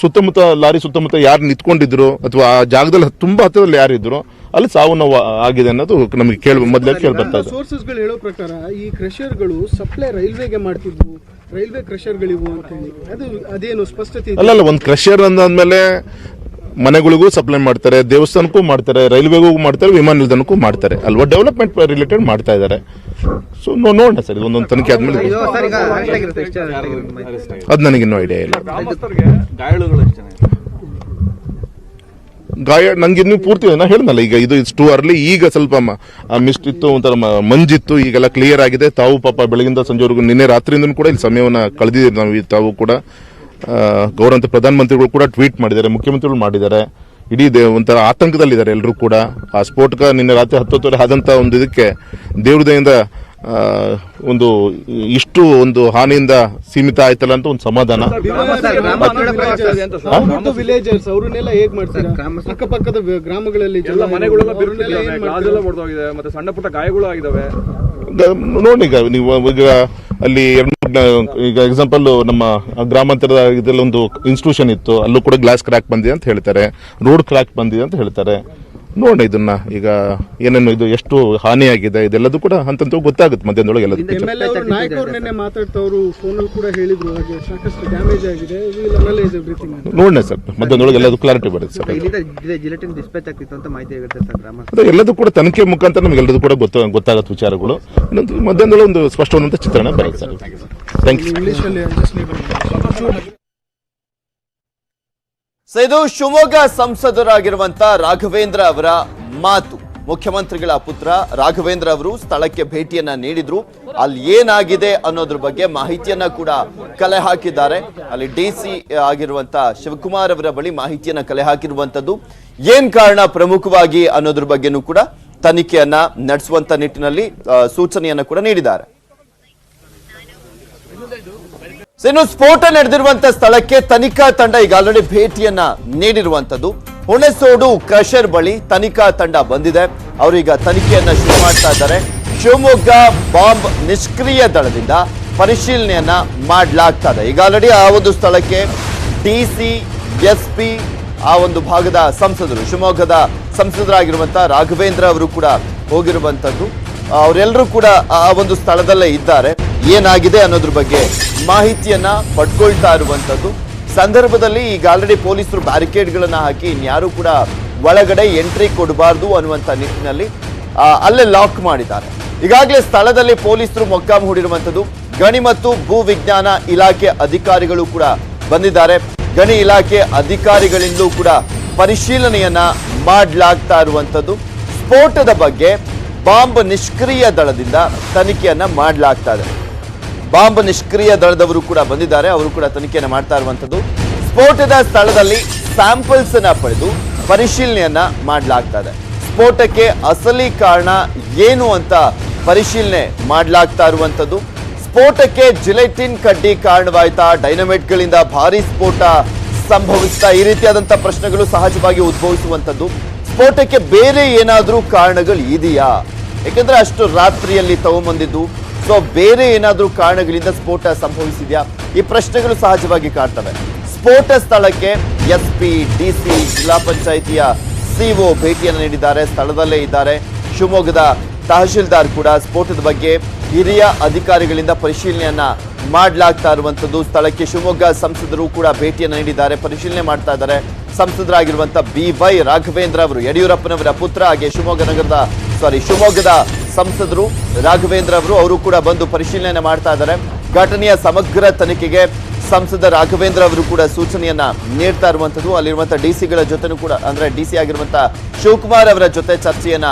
ಸುತ್ತಮುತ್ತ ಯಾರು ನಿಂತ್ಕೊಂಡಿದ್ರು ಅಥವಾ ಆ ಜಾಗದಲ್ಲಿ ತುಂಬಾ ಹತ್ತಿರದಲ್ಲಿ ಯಾರಿದ್ರು ಅಲ್ಲಿ ಸಾವು ನೋವು ಆಗಿದೆ ಅನ್ನೋದು ನಮಗೆ ಮೊದಲೇ ಕೇಳಿ ಬರ್ತಾ ಇದೆ. ಸೋರ್ಸಸ್ಗಳು ಹೇಳೋ ಪ್ರಕಾರ ಈ ಕ್ರಷರ್ಗಳು ಸಪ್ಲೈ ರೈಲ್ವೆಗೆ ಮಾಡ್ತಿದ್ವು, ರೈಲ್ವೆ ಕ್ರಷರ್ಗಳಿವು ಅಂತ ಹೇಳಿ. ಅದೇನು ಸ್ಪಷ್ಟತೆ ಅಲ್ಲ, ಒಂದು ಕ್ರಷರ್ ಅಂದಾದ್ಮೇಲೆ ಮನೆಗಳಿಗೂ ಸಪ್ಲೈ ಮಾಡ್ತಾರೆ, ದೇವಸ್ಥಾನಕ್ಕೂ ಮಾಡ್ತಾರೆ, ರೈಲ್ವೆಗೂ ಮಾಡ್ತಾರೆ, ವಿಮಾನ ನಿಲ್ದಾಣಕ್ಕೂ ಮಾಡ್ತಾರೆ ಅಲ್ವಾ. ಡೆವಲಪ್ಮೆಂಟ್ ರಿಲೇಟೆಡ್ ಮಾಡ್ತಾ ಇದ್ದಾರೆ. ಸೊ ನೋಡೋಣ ಸರ್, ಒಂದೊಂದು ತನಿಖೆ ಆದ್ಮೇಲೆ ಅದು ನನಗಿನ್ನೂ ಐಡಿಯಾ ಇಲ್ಲ. ಗಾಯ ನಂಗೆ ಇನ್ನೂ ಪೂರ್ತಿ ನಾ ಹೇಳ್ದಲ್ಲ, ಈಗ ಇದು ಟೂ ಅರ್ಲಿ. ಈಗ ಸ್ವಲ್ಪ ಮಿಸ್ಟ್ ಇತ್ತು, ಒಂಥರ ಮಂಜಿತ್ತು, ಈಗೆಲ್ಲ ಕ್ಲಿಯರ್ ಆಗಿದೆ. ತಾವು ಪಾಪ ಬೆಳಗಿಂದ ಸಂಜೆವರೆಗೂ ನಿನ್ನೆ ರಾತ್ರಿಯಿಂದ ಕೂಡ ಇಲ್ಲಿ ಸಮಯವನ್ನು ಕಳೆದಿದ್ದೀರಿ ನಾವು. ತಾವು ಕೂಡ ಗೌರವಂತ ಪ್ರಧಾನಮಂತ್ರಿಗಳು ಕೂಡ ಟ್ವೀಟ್ ಮಾಡಿದ್ದಾರೆ, ಮುಖ್ಯಮಂತ್ರಿಗಳು ಮಾಡಿದ್ದಾರೆ. ಇಡೀ ಒಂಥರ ಆತಂಕದಲ್ಲಿದ್ದಾರೆ ಎಲ್ಲರೂ ಕೂಡ. ಆ ಸ್ಫೋಟಕ ನಿನ್ನೆ ರಾತ್ರಿ 10 ಆದಂತ ಒಂದು ಇದಕ್ಕೆ ದೇವ್ರದಯಿಂದ ಒಂದು ಇಷ್ಟು ಒಂದು ಹಾನಿಯಿಂದ ಸೀಮಿತ ಆಯ್ತಲ್ಲ ಅಂತ ಒಂದು ಸಮಾಧಾನ. ವಿಲೇಜರ್ಸ್ ಅವ್ರನ್ನೆಲ್ಲ ಹೇಗ್ ಮಾಡ್ತಾರೆ, ಅಕ್ಕಪಕ್ಕದ ಗ್ರಾಮಗಳಲ್ಲಿ ಮತ್ತೆ ಸಣ್ಣ ಪುಟ್ಟ ಗಾಯಗಳು ಆಗಿದಾವೆ ನೋಡಿ. ಈಗ ನೀವು ಈಗ ಅಲ್ಲಿ ಈಗ ಎಕ್ಸಾಂಪಲ್ ನಮ್ಮ ಗ್ರಾಮಾಂತರದ ಇದೆಲ್ಲ ಒಂದು ಇನ್ಸ್ಟಿಟ್ಯೂಷನ್ ಇತ್ತು, ಅಲ್ಲೂ ಕೂಡ ಗ್ಲಾಸ್ ಕ್ರ್ಯಾಕ್ ಬಂದಿದೆ ಅಂತ ಹೇಳ್ತಾರೆ, ರೋಡ್ ಕ್ರ್ಯಾಕ್ ಬಂದಿದೆ ಅಂತ ಹೇಳ್ತಾರೆ. ನೋಡಿ ಇದನ್ನ ಈಗ ಏನೇನು ಇದು ಎಷ್ಟು ಹಾನಿಯಾಗಿದೆ ಇದೆಲ್ಲದೂ ಕೂಡ ಹಂತಂತ ಗೊತ್ತಾಗುತ್ತೆ ಮಧ್ಯಾಹ್ನದೊಳಗೆ ಎಲ್ಲದೂ. ಮಾತಾಡ್ತವ್ರು ಫೋನಲ್ಲಿ ಕೂಡ ಹೇಳಿದ್ರು ಹಾಗೆ ಸಾಕಷ್ಟು ಡ್ಯಾಮೇಜ್ ಆಗಿದೆ, ನೋಡೋಣ ಸರ್ ಮಧ್ಯಾಹ್ನದೊಳಗೆ ಎಲ್ಲದೂ ಕ್ಲಾರಿಟಿ ಬರುತ್ತೆ ಸರ್. ಅದೇ ಎಲ್ಲದೂ ಕೂಡ ತನಿಖೆ ಮುಖಾಂತರ ನಮ್ಗೆ ಎಲ್ಲದೂ ಕೂಡ ಗೊತ್ತಾಗತ್ತೆ ವಿಚಾರಗಳು. ಇನ್ನೊಂದು ಮಧ್ಯಾಹ್ನದೊಳಗೆ ಒಂದು ಸ್ಪಷ್ಟವಾದಂಥ ಚಿತ್ರಣ ಬರುತ್ತೆ ಸರ್. Thank you. ಇದು ಶಿವಮೊಗ್ಗ ಸಂಸದರಾಗಿರುವಂತ ರಾಘವೇಂದ್ರ ಅವರ ಮಾತು. ಮುಖ್ಯಮಂತ್ರಿಗಳ ಪುತ್ರ ರಾಘವೇಂದ್ರ ಅವರು ಸ್ಥಳಕ್ಕೆ ಭೇಟಿಯನ್ನ ನೀಡಿದ್ರು. ಅಲ್ಲಿ ಏನಾಗಿದೆ ಅನ್ನೋದ್ರ ಬಗ್ಗೆ ಮಾಹಿತಿಯನ್ನ ಕೂಡ ಕಲೆ ಹಾಕಿದ್ದಾರೆ. ಅಲ್ಲಿ ಡಿಸಿ ಆಗಿರುವಂತ ಶಿವಕುಮಾರ್ ಅವರ ಬಳಿ ಮಾಹಿತಿಯನ್ನ ಕಲೆ ಹಾಕಿರುವಂತದ್ದು. ಏನ್ ಕಾರಣ ಪ್ರಮುಖವಾಗಿ ಅನ್ನೋದ್ರ ಬಗ್ಗೆನೂ ಕೂಡ ತನಿಖೆಯನ್ನ ನಡೆಸುವಂತ ನಿಟ್ಟಿನಲ್ಲಿ ಸೂಚನೆಯನ್ನ ಕೂಡ ನೀಡಿದ್ದಾರೆ. ಇನ್ನು ಸ್ಫೋಟ ನಡೆದಿರುವಂತ ಸ್ಥಳಕ್ಕೆ ತನಿಖಾ ತಂಡ ಈಗ ಆಲ್ರೆಡಿ ಭೇಟಿಯನ್ನ ನೀಡಿರುವಂತದ್ದು. ಹುಣಸೋಡು ಕ್ರಷರ್ ಬಳಿ ತನಿಖಾ ತಂಡ ಬಂದಿದೆ. ಅವರೀಗ ತನಿಖೆಯನ್ನ ಶುರು ಮಾಡ್ತಾ ಇದ್ದಾರೆ. ಶಿವಮೊಗ್ಗ ಬಾಂಬ್ ನಿಷ್ಕ್ರಿಯ ದಳದಿಂದ ಪರಿಶೀಲನೆಯನ್ನ ಮಾಡಲಾಗ್ತಾ ಇದೆ. ಈಗ ಆಲ್ರೆಡಿ ಆ ಒಂದು ಸ್ಥಳಕ್ಕೆ ಡಿಸಿ, ಎಸ್ಪಿ, ಆ ಒಂದು ಭಾಗದ ಸಂಸದರು, ಶಿವಮೊಗ್ಗದ ಸಂಸದರಾಗಿರುವಂತ ರಾಘವೇಂದ್ರ ಅವರು ಕೂಡ ಹೋಗಿರುವಂತದ್ದು. ಅವರೆಲ್ಲರೂ ಕೂಡ ಆ ಒಂದು ಸ್ಥಳದಲ್ಲೇ ಇದ್ದಾರೆ. ಏನಾಗಿದೆ ಅನ್ನೋದ್ರ ಬಗ್ಗೆ ಮಾಹಿತಿಯನ್ನ ಪಡ್ಕೊಳ್ತಾ ಇರುವಂತದ್ದು ಸಂದರ್ಭದಲ್ಲಿ ಈಗ ಆಲ್ರೆಡಿ ಪೊಲೀಸರು ಬ್ಯಾರಿಕೇಡ್ಗಳನ್ನ ಹಾಕಿ ಇನ್ಯಾರು ಕೂಡ ಒಳಗಡೆ ಎಂಟ್ರಿ ಕೊಡಬಾರ್ದು ಅನ್ನುವಂತ ನಿಟ್ಟಿನಲ್ಲಿ ಅಲ್ಲೇ ಲಾಕ್ ಮಾಡಿದ್ದಾರೆ. ಈಗಾಗಲೇ ಸ್ಥಳದಲ್ಲಿ ಪೊಲೀಸರು ಮೊಕ್ಕಾಂ ಹೂಡಿರುವಂತದ್ದು. ಗಣಿ ಮತ್ತು ಭೂ ವಿಜ್ಞಾನ ಇಲಾಖೆ ಅಧಿಕಾರಿಗಳು ಕೂಡ ಬಂದಿದ್ದಾರೆ. ಗಣಿ ಇಲಾಖೆ ಅಧಿಕಾರಿಗಳಿಂದಲೂ ಕೂಡ ಪರಿಶೀಲನೆಯನ್ನ ಮಾಡಲಾಗ್ತಾ ಇರುವಂತದ್ದು. ಸ್ಫೋಟದ ಬಗ್ಗೆ ಬಾಂಬ್ ನಿಷ್ಕ್ರಿಯ ದಳದಿಂದ ತನಿಖೆಯನ್ನ ಮಾಡಲಾಗ್ತಾ ಇದೆ. ಬಾಂಬ್ ನಿಷ್ಕ್ರಿಯ ದಳದವರು ಕೂಡ ಬಂದಿದ್ದಾರೆ, ಅವರು ಕೂಡ ತನಿಖೆಯನ್ನು ಮಾಡ್ತಾ ಇರುವಂತದ್ದು. ಸ್ಫೋಟದ ಸ್ಥಳದಲ್ಲಿ ಸ್ಯಾಂಪಲ್ಸ್ ಅನ್ನ ಪಡೆದು ಪರಿಶೀಲನೆಯನ್ನ ಮಾಡಲಾಗ್ತಾ ಇದೆ. ಸ್ಫೋಟಕ್ಕೆ ಅಸಲಿ ಕಾರಣ ಏನು ಅಂತ ಪರಿಶೀಲನೆ ಮಾಡಲಾಗ್ತಾ ಇರುವಂತದ್ದು. ಸ್ಫೋಟಕ್ಕೆ ಜಿಲೆಟಿನ್ ಕಡ್ಡಿ ಕಾರಣವಾಯ್ತಾ, ಡೈನಮೈಟ್ಗಳಿಂದ ಭಾರಿ ಸ್ಫೋಟ ಸಂಭವಿಸ್ತಾ, ಈ ರೀತಿಯಾದಂತ ಪ್ರಶ್ನೆಗಳು ಸಹಜವಾಗಿ ಉದ್ಭವಿಸುವಂತದ್ದು. ಸ್ಫೋಟಕ್ಕೆ ಬೇರೆ ಏನಾದ್ರೂ ಕಾರಣಗಳು ಇದೆಯಾ? ಯಾಕಂದ್ರೆ ಅಷ್ಟು ರಾತ್ರಿಯಲ್ಲಿ ತಗೊಂಬಂದಿದ್ದು, ಸೊ ಬೇರೆ ಏನಾದ್ರೂ ಕಾರಣಗಳಿಂದ ಸ್ಫೋಟ ಸಂಭವಿಸಿದ್ಯಾ? ಈ ಪ್ರಶ್ನೆಗಳು ಸಹಜವಾಗಿ ಕಾಡ್ತವೆ. ಸ್ಫೋಟ ಸ್ಥಳಕ್ಕೆ ಎಸ್ಪಿ, ಡಿಸಿ, ಜಿಲ್ಲಾ ಪಂಚಾಯಿತಿಯ ಸಿಒ ಭೇಟಿಯನ್ನು ನೀಡಿದ್ದಾರೆ, ಸ್ಥಳದಲ್ಲೇ ಇದ್ದಾರೆ. ಶಿವಮೊಗ್ಗದ ತಹಶೀಲ್ದಾರ್ ಕೂಡ ಸ್ಫೋಟದ ಬಗ್ಗೆ ಹಿರಿಯ ಅಧಿಕಾರಿಗಳಿಂದ ಪರಿಶೀಲನೆಯನ್ನ ಮಾಡಲಾಗ್ತಾ ಇರುವಂತದ್ದು. ಸ್ಥಳಕ್ಕೆ ಶಿವಮೊಗ್ಗ ಸಂಸದರು ಕೂಡ ಭೇಟಿಯನ್ನು ನೀಡಿದ್ದಾರೆ, ಪರಿಶೀಲನೆ ಮಾಡ್ತಾ ಇದ್ದಾರೆ. ಸಂಸದರಾಗಿರುವಂತಹ BY ರಾಘವೇಂದ್ರ ಅವರು, ಯಡಿಯೂರಪ್ಪನವರ ಪುತ್ರ, ಹಾಗೆ ಶಿವಮೊಗ್ಗದ ಸಂಸದರು ರಾಘವೇಂದ್ರ ಅವರು ಕೂಡ ಬಂದು ಪರಿಶೀಲನೆ ಮಾಡ್ತಾ ಇದ್ದಾರೆ. ಘಟನೆಯ ಸಮಗ್ರ ತನಿಖೆಗೆ ಸಂಸದ ರಾಘವೇಂದ್ರ ಅವರು ಕೂಡ ಸೂಚನೆಯನ್ನ ನೀಡ್ತಾ ಇರುವಂತದ್ದು. ಅಲ್ಲಿರುವಂತಹ ಡಿಸಿಗಳ ಜೊತೆನೂ ಕೂಡ, ಅಂದ್ರೆ ಡಿಸಿ ಆಗಿರುವಂತಹ ಶಿವಕುಮಾರ್ ಅವರ ಜೊತೆ ಚರ್ಚೆಯನ್ನ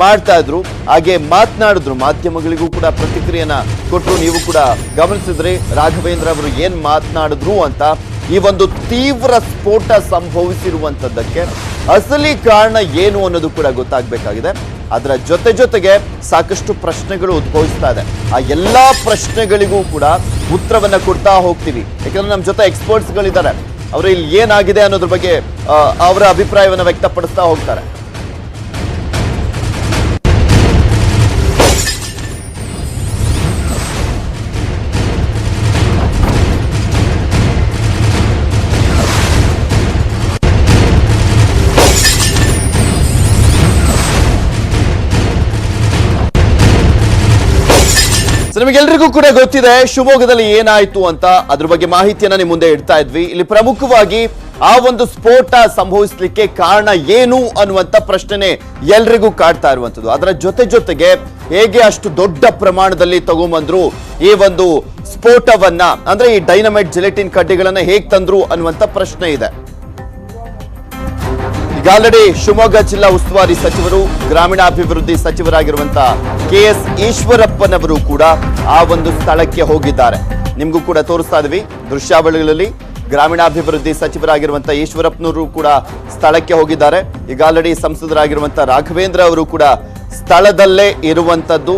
ಮಾಡ್ತಾ ಇದ್ರು, ಹಾಗೆ ಮಾತನಾಡಿದ್ರು. ಮಾಧ್ಯಮಗಳಿಗೂ ಕೂಡ ಪ್ರತಿಕ್ರಿಯೆಯನ್ನ ಕೊಟ್ಟರು. ನೀವು ಕೂಡ ಗಮನಿಸಿದ್ರಿ ರಾಘವೇಂದ್ರ ಅವರು ಏನ್ ಮಾತನಾಡಿದ್ರು ಅಂತ. ಈ ಒಂದು ತೀವ್ರ ಸ್ಫೋಟ ಸಂಭವಿಸಿರುವಂತದ್ದಕ್ಕೆ ಅಸಲಿ ಕಾರಣ ಏನು ಅನ್ನೋದು ಕೂಡ ಗೊತ್ತಾಗಬೇಕಾಗಿದೆ. ಅದರ ಜೊತೆಗೆ ಸಾಕಷ್ಟು ಪ್ರಶ್ನೆಗಳು ಉದ್ಭವಿಸ್ತಾ ಇದೆ. ಆ ಎಲ್ಲಾ ಪ್ರಶ್ನೆಗಳಿಗೂ ಕೂಡ ಉತ್ತರವನ್ನ ಕೊಡ್ತಾ ಹೋಗ್ತೀವಿ. ಯಾಕಂದ್ರೆ ನಮ್ಮ ಜೊತೆ ಎಕ್ಸ್ಪರ್ಟ್ಸ್ಗಳಿದ್ದಾರೆ, ಅವರು ಇಲ್ಲಿ ಏನಾಗಿದೆ ಅನ್ನೋದ್ರ ಬಗ್ಗೆ ಅವರ ಅಭಿಪ್ರಾಯವನ್ನ ವ್ಯಕ್ತಪಡಿಸ್ತಾ ಹೋಗ್ತಾರೆ. ನಿಮಗೆಲ್ಲರಿಗೂ ಕೂಡ ಗೊತ್ತಿದೆ ಶಿವಮೊಗ್ಗದಲ್ಲಿ ಏನಾಯ್ತು ಅಂತ. ಅದ್ರ ಬಗ್ಗೆ ಮಾಹಿತಿಯನ್ನ ನಿಮ್ಮ ಮುಂದೆ ಇಡ್ತಾ ಇದ್ವಿ. ಇಲ್ಲಿ ಪ್ರಮುಖವಾಗಿ ಆ ಒಂದು ಸ್ಫೋಟ ಸಂಭವಿಸಲಿಕ್ಕೆ ಕಾರಣ ಏನು ಅನ್ನುವಂತ ಪ್ರಶ್ನೆ ಎಲ್ರಿಗೂ ಕಾಡ್ತಾ ಇರುವಂತದ್ದು. ಅದರ ಜೊತೆಗೆ ಹೇಗೆ ಅಷ್ಟು ದೊಡ್ಡ ಪ್ರಮಾಣದಲ್ಲಿ ತಗೊಂಬಂದ್ರು ಈ ಒಂದು ಸ್ಫೋಟವನ್ನ, ಅಂದ್ರೆ ಈ ಡೈನಮೈಟ್ ಜಿಲೆಟಿನ್ ಕಡ್ಡಿಗಳನ್ನ ಹೇಗ್ ತಂದ್ರು ಅನ್ನುವಂತ ಪ್ರಶ್ನೆ ಇದೆ. ಈಗ ಆಲ್ರೆಡಿ ಶಿವಮೊಗ್ಗ ಜಿಲ್ಲಾ ಉಸ್ತುವಾರಿ ಸಚಿವರು, ಗ್ರಾಮೀಣಾಭಿವೃದ್ಧಿ ಸಚಿವರಾಗಿರುವಂತಹ KS ಈಶ್ವರಪ್ಪನವರು ಕೂಡ ಆ ಒಂದು ಸ್ಥಳಕ್ಕೆ ಹೋಗಿದ್ದಾರೆ. ನಿಮಗೂ ಕೂಡ ತೋರಿಸ್ತಾ ಇದ್ವಿ ದೃಶ್ಯಾವಳಿಗಳಲ್ಲಿ. ಗ್ರಾಮೀಣಾಭಿವೃದ್ಧಿ ಸಚಿವರಾಗಿರುವಂತಹ ಈಶ್ವರಪ್ಪನವರು ಕೂಡ ಸ್ಥಳಕ್ಕೆ ಹೋಗಿದ್ದಾರೆ. ಈಗ ಆಲ್ರೆಡಿ ಸಂಸದರಾಗಿರುವಂತಹ ರಾಘವೇಂದ್ರ ಅವರು ಕೂಡ ಸ್ಥಳದಲ್ಲೇ ಇರುವಂತದ್ದು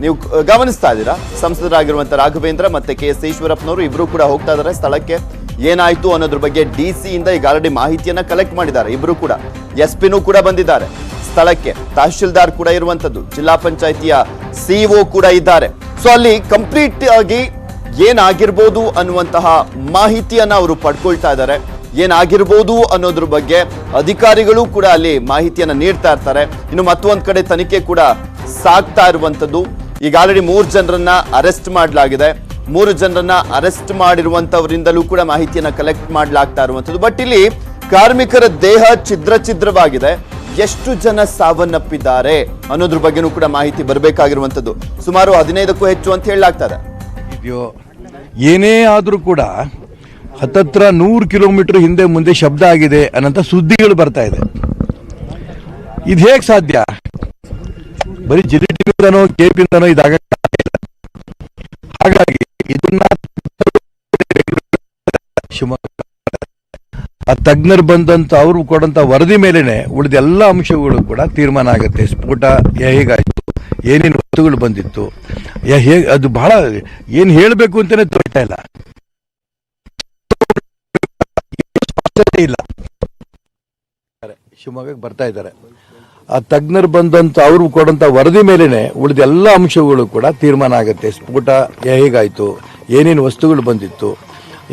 ನೀವು ಗಮನಿಸ್ತಾ ಇದ್ದೀರಾ. ಸಂಸದರಾಗಿರುವಂತಹ ರಾಘವೇಂದ್ರ ಮತ್ತೆ KS ಈಶ್ವರಪ್ಪನವರು ಇಬ್ರು ಕೂಡ ಹೋಗ್ತಾ ಇದ್ದಾರೆ ಸ್ಥಳಕ್ಕೆ. ಏನಾಯ್ತು ಅನ್ನೋದ್ರ ಬಗ್ಗೆ DC ಇಂದ ಈಗ ಆಲ್ರೆಡಿ ಮಾಹಿತಿಯನ್ನ ಕಲೆಕ್ಟ್ ಮಾಡಿದ್ದಾರೆ. ಇಬ್ರು ಕೂಡ SP ಕೂಡ ಬಂದಿದ್ದಾರೆ ಸ್ಥಳಕ್ಕೆ, ತಹಶೀಲ್ದಾರ್ ಕೂಡ ಇರುವಂತದ್ದು, ಜಿಲ್ಲಾ ಪಂಚಾಯಿತಿಯ CO ಕೂಡ ಇದ್ದಾರೆ. ಸೊ ಅಲ್ಲಿ ಕಂಪ್ಲೀಟ್ ಆಗಿ ಏನಾಗಿರ್ಬೋದು ಅನ್ನುವಂತಹ ಮಾಹಿತಿಯನ್ನ ಅವರು ಪಡ್ಕೊಳ್ತಾ ಇದ್ದಾರೆ. ಏನಾಗಿರ್ಬೋದು ಅನ್ನೋದ್ರ ಬಗ್ಗೆ ಅಧಿಕಾರಿಗಳು ಕೂಡ ಅಲ್ಲಿ ಮಾಹಿತಿಯನ್ನ ನೀಡ್ತಾ ಇರ್ತಾರೆ. ಇನ್ನು ಮತ್ತೊಂದ್ ಕಡೆ ತನಿಖೆ ಕೂಡ ಸಾಗ್ತಾ ಇರುವಂತದ್ದು. ಈಗ ಆಲ್ರೆಡಿ 3 ಜನರನ್ನ ಅರೆಸ್ಟ್ ಮಾಡಲಾಗಿದೆ. 3 ಜನರನ್ನ ಅರೆಸ್ಟ್ ಮಾಡಿರುವಂತವರಿಂದಲೂ ಕೂಡ ಮಾಹಿತಿಯನ್ನ ಕಲೆಕ್ಟ್ ಮಾಡಲಾಗ್ತಾ ಇರುವಂತದ್ದು. ಬಟ್ ಇಲ್ಲಿ ಕಾರ್ಮಿಕರ ದೇಹ ಛಿದ್ರವಾಗಿದೆ. ಎಷ್ಟು ಜನ ಸಾವನ್ನಪ್ಪಿದ್ದಾರೆ ಅನ್ನೋದ್ರ ಬಗ್ಗೆನೂ ಕೂಡ ಮಾಹಿತಿ ಬರಬೇಕಾಗಿರುವಂತದ್ದು. ಸುಮಾರು 15ಕ್ಕೂ ಹೆಚ್ಚು ಅಂತ ಹೇಳಲಾಗ್ತದೆ. ಏನೇ ಆದ್ರೂ ಕೂಡ ಹತ್ತತ್ರ 100 ಕಿಲೋಮೀಟರ್ ಹಿಂದೆ ಮುಂದೆ ಶಬ್ದ ಆಗಿದೆ ಅನ್ನಂತ ಸುದ್ದಿಗಳು ಬರ್ತಾ ಇದೆ. ಇದು ಹೇಗೆ ಸಾಧ್ಯ? ಬರೀ ಜಿಲಿಟಿನೋ ಕೇಪಿಂದನೋ ಇದಾಗ. ಹಾಗಾಗಿ ಇದನ್ನ ಆ ತಜ್ಞರು ಬಂದಂತ ಅವರು ಕೊಡಂತ ವರದಿ ಮೇಲೆನೆ ಉಳಿದ ಎಲ್ಲ ಅಂಶಗಳು ಕೂಡ ತೀರ್ಮಾನ ಆಗುತ್ತೆ. ಸ್ಫೋಟ ಹೇಗಾಯ್ತು, ಏನೇನು ವಸ್ತುಗಳು ಬಂದಿತ್ತು, ಹೇಗೆ, ಅದು ಬಹಳ ಏನ್ ಹೇಳಬೇಕು ಅಂತಾನೆ ತೋರ್ತಾ ಇಲ್ಲ. ಇಲ್ಲ ಶಿವಮೊಗ್ಗಕ್ಕೆ ಬರ್ತಾ ಇದ್ದಾರೆ. ಆ ತಜ್ಞರು ಬಂದಂತ ಅವರು ಕೊಡಂತ ವರದಿ ಮೇಲೆನೆ ಉಳಿದ ಎಲ್ಲ ಅಂಶಗಳು ಕೂಡ ತೀರ್ಮಾನ ಆಗುತ್ತೆ. ಸ್ಫೋಟ ಹೇಗಾಯ್ತು, ಏನೇನು ವಸ್ತುಗಳು ಬಂದಿತ್ತು,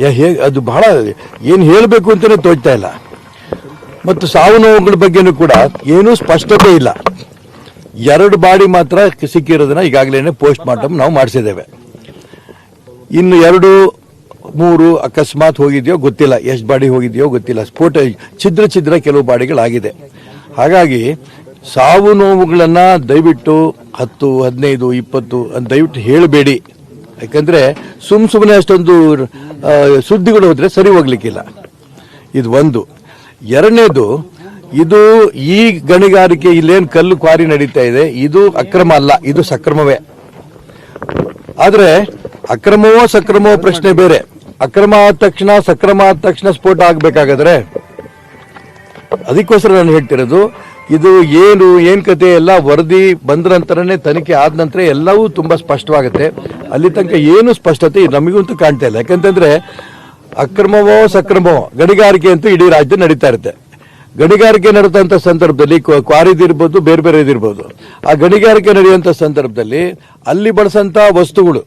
ಹೇಗೆ, ಅದು ಬಹಳ ಏನ್ ಹೇಳಬೇಕು ಅಂತಾನೆ ತೋಚ್ತಾ ಇಲ್ಲ. ಮತ್ತು ಸಾವು ನೋವುಗಳ ಬಗ್ಗೆನೂ ಕೂಡ ಏನೂ ಸ್ಪಷ್ಟತೆ ಇಲ್ಲ. 2 ಬಾಡಿ ಮಾತ್ರ ಸಿಕ್ಕಿರೋದನ್ನ ಈಗಾಗಲೇ ಪೋಸ್ಟ್ ಮಾರ್ಟಮ್ ನಾವು ಮಾಡಿಸಿದ್ದೇವೆ. ಇನ್ನು 2-3 ಅಕಸ್ಮಾತ್ ಹೋಗಿದೆಯೋ ಗೊತ್ತಿಲ್ಲ, ಎಷ್ಟು ಬಾಡಿ ಹೋಗಿದೆಯೋ ಗೊತ್ತಿಲ್ಲ. ಸ್ಫೋಟ ಛಿದ್ರ ಕೆಲವು ಬಾಡಿಗಳಾಗಿದೆ. ಹಾಗಾಗಿ ಸಾವು ನೋವುಗಳನ್ನ ದಯವಿಟ್ಟು 10, 15, 20 ಅಂತ ದಯವಿಟ್ಟು ಹೇಳಬೇಡಿ. ಯಾಕಂದ್ರೆ ಸುಮ್ಮನೆ ಅಷ್ಟೊಂದು ಸುದ್ದಿಗಳು ಹೋದ್ರೆ ಸರಿ ಹೋಗ್ಲಿಕ್ಕಿಲ್ಲ. ಇದು ಒಂದು. ಎರಡನೇದು, ಇದು ಈ ಗಣಿಗಾರಿಕೆ ಇಲ್ಲೇನು ಕಲ್ಲು ಕ್ವಾರಿ ನಡೀತಾ ಇದೆ, ಇದು ಅಕ್ರಮ ಅಲ್ಲ, ಇದು ಸಕ್ರಮವೇ. ಆದ್ರೆ ಅಕ್ರಮವೋ ಸಕ್ರಮವೋ ಪ್ರಶ್ನೆ ಬೇರೆ. ಅಕ್ರಮ ಆದ ತಕ್ಷಣ, ಸಕ್ರಮ ಆದ ತಕ್ಷಣ ಸ್ಫೋಟ ಆಗ್ಬೇಕಾಗಾದ್ರೆ, ಅದಕ್ಕೋಸ್ಕರ ನಾನು ಹೇಳ್ತಿರೋದು, ಇದು ಏನ್ ಕತೆ ಎಲ್ಲ ವರದಿ ಬಂದ ನಂತರನೇ, ತನಿಖೆ ಆದ ನಂತರ ಎಲ್ಲವೂ ತುಂಬಾ ಸ್ಪಷ್ಟವಾಗುತ್ತೆ. ಅಲ್ಲಿ ತನಕ ಏನು ಸ್ಪಷ್ಟತೆ ನಮಗಂತೂ ಕಾಣ್ತಾ ಇಲ್ಲ. ಯಾಕಂತಂದ್ರೆ ಅಕ್ರಮವೋ ಸಕ್ರಮವೋ ಗಣಿಗಾರಿಕೆ ಅಂತೂ ಇಡೀ ರಾಜ್ಯದಲ್ಲಿ ನಡೀತಾ ಇರುತ್ತೆ. ಗಣಿಗಾರಿಕೆ ನಡೆದಂತ ಸಂದರ್ಭದಲ್ಲಿ ಕ್ವಾರಿದಿರ್ಬೋದು, ಬೇರೆ ಇದಿರ್ಬೋದು. ಆ ಗಣಿಗಾರಿಕೆ ನಡೆಯುವಂತ ಸಂದರ್ಭದಲ್ಲಿ ಅಲ್ಲಿ ಬಳಸಂತ ವಸ್ತುಗಳು,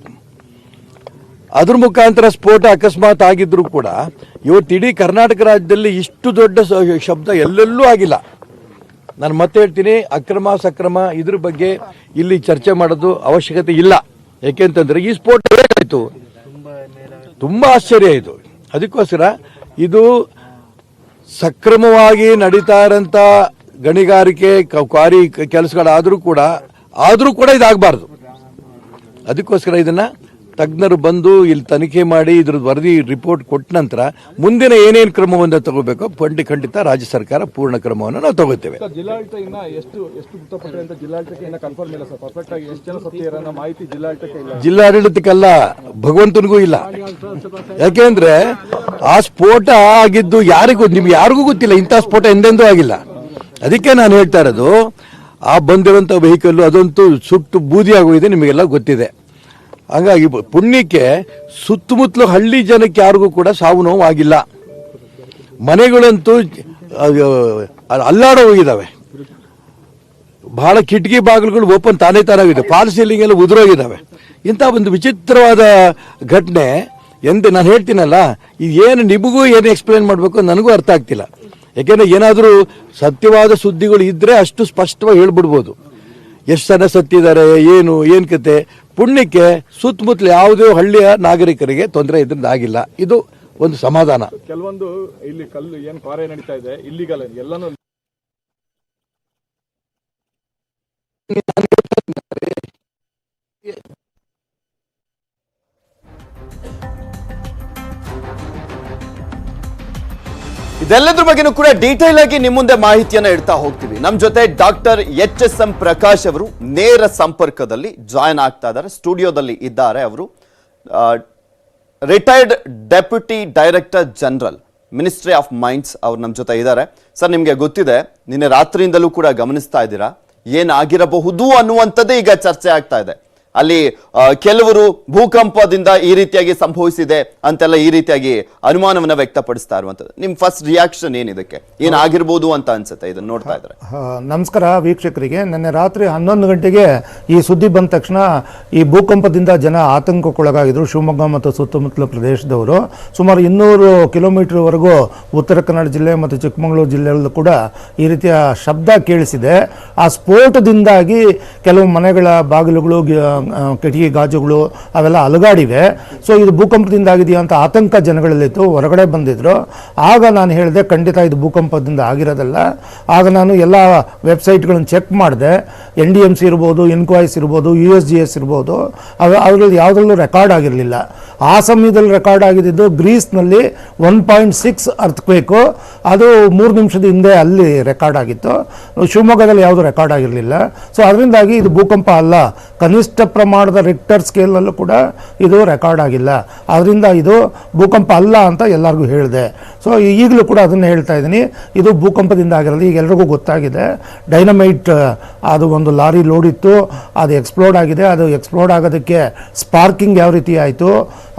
ಅದ್ರ ಮುಖಾಂತರ ಸ್ಫೋಟ ಅಕಸ್ಮಾತ್ ಆಗಿದ್ರು ಕೂಡ ಇವತ್ತು ಇಡೀ ಕರ್ನಾಟಕ ರಾಜ್ಯದಲ್ಲಿ ಇಷ್ಟು ದೊಡ್ಡ ಶಬ್ದ ಎಲ್ಲೆಲ್ಲೂ ಆಗಿಲ್ಲ. ನಾನು ಮತ್ತೆ ಹೇಳ್ತೀನಿ, ಅಕ್ರಮ ಸಕ್ರಮ ಇದ್ರ ಬಗ್ಗೆ ಇಲ್ಲಿ ಚರ್ಚೆ ಮಾಡೋದು ಅವಶ್ಯಕತೆ ಇಲ್ಲ. ಯಾಕೆಂತಂದ್ರೆ ಈ ಸ್ಫೋಟ ಹೇಗಾಯ್ತು, ತುಂಬಾ ಆಶ್ಚರ್ಯ ಇದು. ಅದಕ್ಕೋಸ್ಕರ ಇದು ಸಕ್ರಮವಾಗಿ ನಡೀತಾ ಇರೋಂಥ ಗಣಿಗಾರಿಕೆ ಕ್ವಾರಿ ಕೆಲಸಗಳಾದರೂ ಕೂಡ ಇದಾಗಬಾರ್ದು. ಅದಕ್ಕೋಸ್ಕರ ಇದನ್ನ ತಜ್ಞರು ಬಂದು ಇಲ್ಲಿ ತನಿಖೆ ಮಾಡಿ ಇದ್ರದ್ದು ವರದಿ ರಿಪೋರ್ಟ್ ಕೊಟ್ಟ ನಂತರ ಮುಂದಿನ ಏನೇನು ಕ್ರಮವನ್ನು ತಗೋಬೇಕೋ ಖಂಡಿತ ರಾಜ್ಯ ಸರ್ಕಾರ ಪೂರ್ಣ ಕ್ರಮವನ್ನು ನಾವು ತಗೋತೇವೆ. ಜಿಲ್ಲಾಡಳಿತ ಇನ್ನ ಎಷ್ಟು ಮೃತಪಟ್ಟರೆ ಅಂತ ಜಿಲ್ಲಾಡಳಿತಕ್ಕೆ ಇನ್ನ ಕನ್ಫರ್ಮ್ ಇಲ್ಲ ಸರ್. ಪರ್ಫೆಕ್ಟ್ ಆಗಿ ಎಷ್ಟು ಜನ ಸತ್ತಿದ್ದಾರೆ ಅನ್ನೋ ಮಾಹಿತಿ ಜಿಲ್ಲಾಡಳಿತಕ್ಕೆ ಇಲ್ಲ. ಜಿಲ್ಲಾಡಳಿತಕ್ಕಲ್ಲ, ಭಗವಂತನಿಗೂ ಇಲ್ಲ. ಯಾಕೆಂದ್ರೆ ಆ ಸ್ಫೋಟ ಆಗಿದ್ದು ನಿಮ್ಗೆ ಯಾರಿಗೂ ಗೊತ್ತಿಲ್ಲ. ಇಂಥ ಸ್ಫೋಟ ಎಂದೆಂದೂ ಆಗಿಲ್ಲ. ಅದಕ್ಕೆ ನಾನು ಹೇಳ್ತಾ ಇರೋದು, ಆ ಬಂದಿರುವಂಥ ವೆಹಿಕಲ್ ಅದಂತೂ ಸುಟ್ಟು ಬೂದಿ ಆಗೋಗಿದೆ, ನಿಮಗೆಲ್ಲ ಗೊತ್ತಿದೆ. ಹಾಗಾಗಿ ಪುಣ್ಯಕ್ಕೆ ಸುತ್ತಮುತ್ತಲು ಹಳ್ಳಿ ಜನಕ್ಕೆ ಯಾರಿಗೂ ಕೂಡ ಸಾವು ನೋವು ಆಗಿಲ್ಲ. ಮನೆಗಳಂತೂ ಅಲ್ಲಾಡೋ ಹೋಗಿದ್ದಾವೆ. ಬಹಳ ಕಿಟಕಿ ಬಾಗಿಲುಗಳು ಓಪನ್ ತಾನಾಗಿದೆ, ಫಾಲ್ ಸೀಲಿಂಗ್ ಎಲ್ಲ ಉದುರೋಗಿದ್ದಾವೆ. ಇಂಥ ಒಂದು ವಿಚಿತ್ರವಾದ ಘಟನೆ ನಾನು ಹೇಳ್ತೀನಲ್ಲ, ಏನು ನಿಮಗೂ ಏನು ಎಕ್ಸ್ಪ್ಲೇನ್ ಮಾಡಬೇಕು ನನಗೂ ಅರ್ಥ ಆಗ್ತಿಲ್ಲ. ಯಾಕೆಂದ್ರೆ ಏನಾದರೂ ಸತ್ಯವಾದ ಸುದ್ದಿಗಳು ಇದ್ರೆ ಅಷ್ಟು ಸ್ಪಷ್ಟವಾಗಿ ಹೇಳ್ಬಿಡ್ಬೋದು. ಎಷ್ಟು ಜನ ಸತ್ತಿದ್ದಾರೆ, ಏನು ಕತೆ. ಪುಣ್ಯಕ್ಕೆ ಸುತ್ತಮುತ್ತಲು ಯಾವುದೇ ಹಳ್ಳಿಯ ನಾಗರಿಕರಿಗೆ ತೊಂದರೆ ಇದರಿಂದ ಆಗಿಲ್ಲ. ಇದು ಒಂದು ಸಮಾಧಾನ. ಕೆಲವೊಂದು ಇಲ್ಲಿ ಕಲ್ಲು ಏನು ಕಾರ್ಯ ನಡೀತಾ ಇದೆ ಇಲ್ಲಿಗಲ್ ಎಲ್ಲಾನು ಇದೆಲ್ಲದ್ರ ಬಗ್ಗೆನೂ ಕೂಡ ಡೀಟೇಲ್ ಆಗಿ ನಿಮ್ಮ ಮುಂದೆ ಮಾಹಿತಿಯನ್ನ ಇಡ್ತಾ ಹೋಗ್ತೀವಿ. ನಮ್ಮ ಜೊತೆ ಡಾಕ್ಟರ್ HSM ಪ್ರಕಾಶ್ ಅವರು ನೇರ ಸಂಪರ್ಕದಲ್ಲಿ ಜಾಯ್ನ್ ಆಗ್ತಾ ಇದ್ದಾರೆ, ಸ್ಟುಡಿಯೋದಲ್ಲಿ ಇದ್ದಾರೆ. ಅವರು retired deputy director general ministry of mains ಅವ್ರು ನಮ್ಮ ಜೊತೆ ಇದ್ದಾರೆ. ಸರ್, ನಿಮ್ಗೆ ಗೊತ್ತಿದೆ, ನಿನ್ನೆ ರಾತ್ರಿಯಿಂದಲೂ ಕೂಡ ಗಮನಿಸ್ತಾ ಇದ್ದೀರಾ, ಏನಾಗಿರಬಹುದು ಅನ್ನುವಂಥದ್ದೇ ಈಗ ಚರ್ಚೆ ಆಗ್ತಾ ಇದೆ. ಅಲ್ಲಿ ಕೆಲವರು ಭೂಕಂಪದಿಂದ ಈ ರೀತಿಯಾಗಿ ಸಂಭವಿಸಿದೆ ಅಂತೆಲ್ಲ ಈ ರೀತಿಯಾಗಿ ಅನುಮಾನವನ್ನ ವ್ಯಕ್ತಪಡಿಸ್ತಾ ಇರುವಂತದ್ದು. ನಿಮ್ ಫಸ್ಟ್ ರಿಯಾಕ್ಷನ್ ಏನಿದಕ್ಕೆ, ಏನಾಗಿರ್ಬೋದು ಅಂತ ಅನ್ಸುತ್ತೆ ಇದನ್ನ ನೋಡ್ತಾ ಇದ್ರೆ? ನಮಸ್ಕಾರ ವೀಕ್ಷಕರಿಗೆ. ನಿನ್ನೆ ರಾತ್ರಿ 11 ಗಂಟೆಗೆ ಈ ಸುದ್ದಿ ಬಂದ ತಕ್ಷಣ ಈ ಭೂಕಂಪದಿಂದ ಜನ ಆತಂಕಕ್ಕೊಳಗಾಗಿದ್ರು. ಶಿವಮೊಗ್ಗ ಮತ್ತು ಸುತ್ತಮುತ್ತಲ ಪ್ರದೇಶದವರು ಸುಮಾರು 200 ಕಿಲೋಮೀಟರ್ವರೆಗೂ ಉತ್ತರ ಕನ್ನಡ ಜಿಲ್ಲೆ ಮತ್ತು ಚಿಕ್ಕಮಗಳೂರು ಜಿಲ್ಲೆಯಲ್ಲೂ ಕೂಡ ಈ ರೀತಿಯ ಶಬ್ದ ಕೇಳಿಸಿದೆ. ಆ ಸ್ಫೋಟದಿಂದಾಗಿ ಕೆಲವು ಮನೆಗಳ ಬಾಗಿಲುಗಳು, ಕಿಟಕಿ ಗಾಜುಗಳು ಅವೆಲ್ಲ ಅಲುಗಾಡಿವೆ. ಸೊ ಇದು ಭೂಕಂಪದಿಂದ ಆಗಿದೆಯಾ ಅಂತ ಆತಂಕ ಜನಗಳಲ್ಲಿತ್ತು. ಹೊರಗಡೆ ಬಂದಿದ್ರು. ಆಗ ನಾನು ಹೇಳಿದೆ, ಖಂಡಿತ ಇದು ಭೂಕಂಪದಿಂದ ಆಗಿರೋದಲ್ಲ. ಆಗ ನಾನು ಎಲ್ಲ ವೆಬ್ಸೈಟ್ಗಳನ್ನು ಚೆಕ್ ಮಾಡಿದೆ. NDMC ಇರ್ಬೋದು, ಇನ್ಕ್ವಾಯ್ಸ್ ಇರ್ಬೋದು, USGS ಇರ್ಬೋದು, ಅವುಗಳಲ್ಲಿ ಯಾವುದರಲ್ಲೂ ರೆಕಾರ್ಡ್ ಆಗಿರಲಿಲ್ಲ. ಆ ಸಮಯದಲ್ಲಿ ರೆಕಾರ್ಡ್ ಆಗಿದ್ದು ಗ್ರೀಸ್ನಲ್ಲಿ 1.6 ಅರ್ಥಕ್ವೇಕು. ಅದು 3 ನಿಮಿಷದ ಹಿಂದೆ ಅಲ್ಲಿ ರೆಕಾರ್ಡ್ ಆಗಿತ್ತು. ಶಿವಮೊಗ್ಗದಲ್ಲಿ ಯಾವುದು ರೆಕಾರ್ಡ್ ಆಗಿರಲಿಲ್ಲ. ಸೊ ಅದರಿಂದಾಗಿ ಇದು ಭೂಕಂಪ ಅಲ್ಲ, ಕನಿಷ್ಠ ಪ್ರಮಾಣದ ರಿಕ್ಟರ್ ಸ್ಕೇಲ್ನಲ್ಲೂ ಕೂಡ ಇದು ರೆಕಾರ್ಡ್ ಆಗಿಲ್ಲ. ಅದರಿಂದ ಇದು ಭೂಕಂಪ ಅಲ್ಲ ಅಂತ ಎಲ್ಲರಿಗೂ ಹೇಳಿದೆ. ಸೊ ಈಗಲೂ ಕೂಡ ಅದನ್ನು ಹೇಳ್ತಾ ಇದ್ದೀನಿ, ಇದು ಭೂಕಂಪದಿಂದ ಆಗಿರೋದು. ಈಗ ಎಲ್ರಿಗೂ ಗೊತ್ತಾಗಿದೆ. ಡೈನಮೈಟ್ ಅದು ಒಂದು ಲಾರಿ ಲೋಡ್ ಇತ್ತು, ಅದು ಎಕ್ಸ್ಪ್ಲೋಡ್ ಆಗಿದೆ. ಅದು ಎಕ್ಸ್ಪ್ಲೋಡ್ ಆಗೋದಕ್ಕೆ ಸ್ಪಾರ್ಕಿಂಗ್ ಯಾವ ರೀತಿ ಆಯಿತು,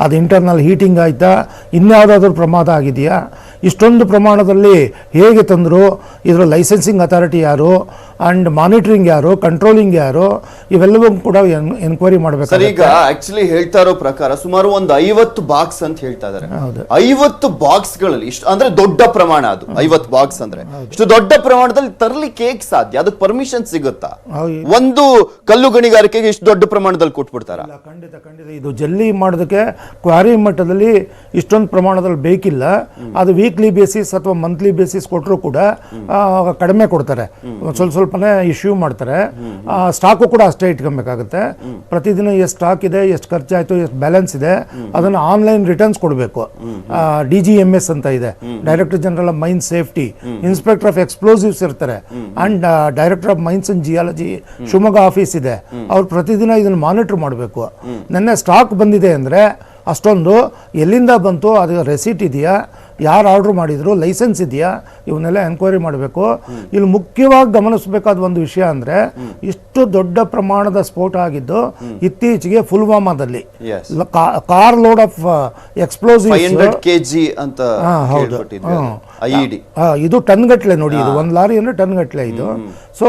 ಅದು ಇಂಟರ್ನಲ್ ಹೀಟಿಂಗ್ ಆಯಿತಾ, ಇನ್ಯಾವುದಾದ್ರೂ ಪ್ರಮಾದ ಆಗಿದೆಯಾ, ಇಷ್ಟೊಂದು ಪ್ರಮಾಣದಲ್ಲಿ ಹೇಗೆ ತಂದರು, ಇದರ ಲೈಸೆನ್ಸಿಂಗ್ ಅಥಾರಿಟಿ ಯಾರು, ಅಂಡ್ ಮಾನಿಟರಿಂಗ್ ಯಾರು, ಕಂಟ್ರೋಲಿಂಗ್ ಯಾರು, ಇವೆಲ್ಲವೂ ಕೂಡ ಎನ್ಕ್ವೈರಿ ಮಾಡಬೇಕು. ಸರ್, ಈಗ ಆಕ್ಚುಲಿ ಹೇಳ್ತಾ ಇರೋ ಪ್ರಕಾರ ಸುಮಾರು ಒಂದು 50 ಬಾಕ್ಸ್ ಅಂತ ಹೇಳ್ತಾ ಇದ್ದಾರೆ. 50 ಬಾಕ್ಸ್ ಗಳಲ್ಲಿ ಇಷ್ಟು ಅಂದ್ರೆ ದೊಡ್ಡ ಪ್ರಮಾಣ. ಅದು 50 ಬಾಕ್ಸ್ ಅಂದ್ರೆ ಇಷ್ಟು ದೊಡ್ಡ ಪ್ರಮಾಣದಲ್ಲಿ ತರಲಿಕ್ಕೆ ಹೇಗೆ ಸಾಧ್ಯ? ಅದಕ್ಕೆ ಪರ್ಮಿಷನ್ ಸಿಗುತ್ತಾ? ಒಂದು ಕಲ್ಲು ಗಣಿಗಾರಿಕೆಗೆ ಇಷ್ಟು ದೊಡ್ಡ ಪ್ರಮಾಣದಲ್ಲಿ ಕೊಟ್ಬಿಡ್ತಾರ? ಖಂಡಿತ ಇದು ಜಲ್ಲಿ ಮಾಡೋದಕ್ಕೆ ಕ್ವಾರಿ ಮಟ್ಟದಲ್ಲಿ ಇಷ್ಟೊಂದು ಪ್ರಮಾಣದಲ್ಲಿ ಬೇಕಿಲ್ಲ. ಅದು ವೀಕ್ಲಿ ಬೇಸಿಸ್ ಅಥವಾ ಮಂತ್ಲಿ ಬೇಸಿಸ್ ಕೊಟ್ಟರು ಕೂಡ ಕಡಿಮೆ ಕೊಡ್ತಾರೆ, ಸ್ವಲ್ಪನೇ ಇಶ್ಯೂ ಮಾಡ್ತಾರೆ. ಸ್ಟಾಕು ಕೂಡ ಅಷ್ಟೇ ಇಟ್ಕೊಬೇಕಾಗುತ್ತೆ. ಪ್ರತಿದಿನ ಎಷ್ಟು ಸ್ಟಾಕ್ ಇದೆ, ಎಷ್ಟು ಖರ್ಚಾಯಿತು, ಎಷ್ಟು ಬ್ಯಾಲೆನ್ಸ್ ಇದೆ, ಅದನ್ನು ಆನ್ಲೈನ್ ರಿಟರ್ನ್ಸ್ ಕೊಡಬೇಕು. DGMS ಅಂತ ಇದೆ, director general of mines safety. Inspector of explosives ಇರ್ತಾರೆ, and director of mines and geology Shivamogga office ಇದೆ. ಅವ್ರು ಪ್ರತಿದಿನ ಇದನ್ನು ಮಾನಿಟರ್ ಮಾಡಬೇಕು. ನೆನ್ನೆ ಸ್ಟಾಕ್ ಬಂದಿದೆ ಅಂದರೆ ಅಷ್ಟೊಂದು ಎಲ್ಲಿಂದ ಬಂತು, ಅದು ರೆಸಿಟ್ ಇದೆಯಾ, ಯಾರು ಆರ್ಡ್ರ್ ಮಾಡಿದ್ರು, ಲೈಸೆನ್ಸ್ ಇದೆಯಾ, ಇವನ್ನೆಲ್ಲ ಎನ್ಕ್ವೈರಿ ಮಾಡಬೇಕು. ಇಲ್ಲಿ ಮುಖ್ಯವಾಗಿ ಗಮನಿಸಬೇಕಾದ ಒಂದು ವಿಷಯ ಅಂದರೆ, ಇಷ್ಟು ದೊಡ್ಡ ಪ್ರಮಾಣದ ಸ್ಫೋಟ ಆಗಿದ್ದು ಇತ್ತೀಚೆಗೆ ಪುಲ್ವಾಮಾದಲ್ಲಿ car load of explosive 500 kg ಅಂತ. ಹೌದು, ಇದು ಟನ್ ಗಟ್ಟಲೆ ನೋಡಿ. ಇದು ಒಂದು ಲಾರಿ ಅಂದರೆ ಟನ್ ಗಟ್ಟಲೆ ಇದು. ಸೊ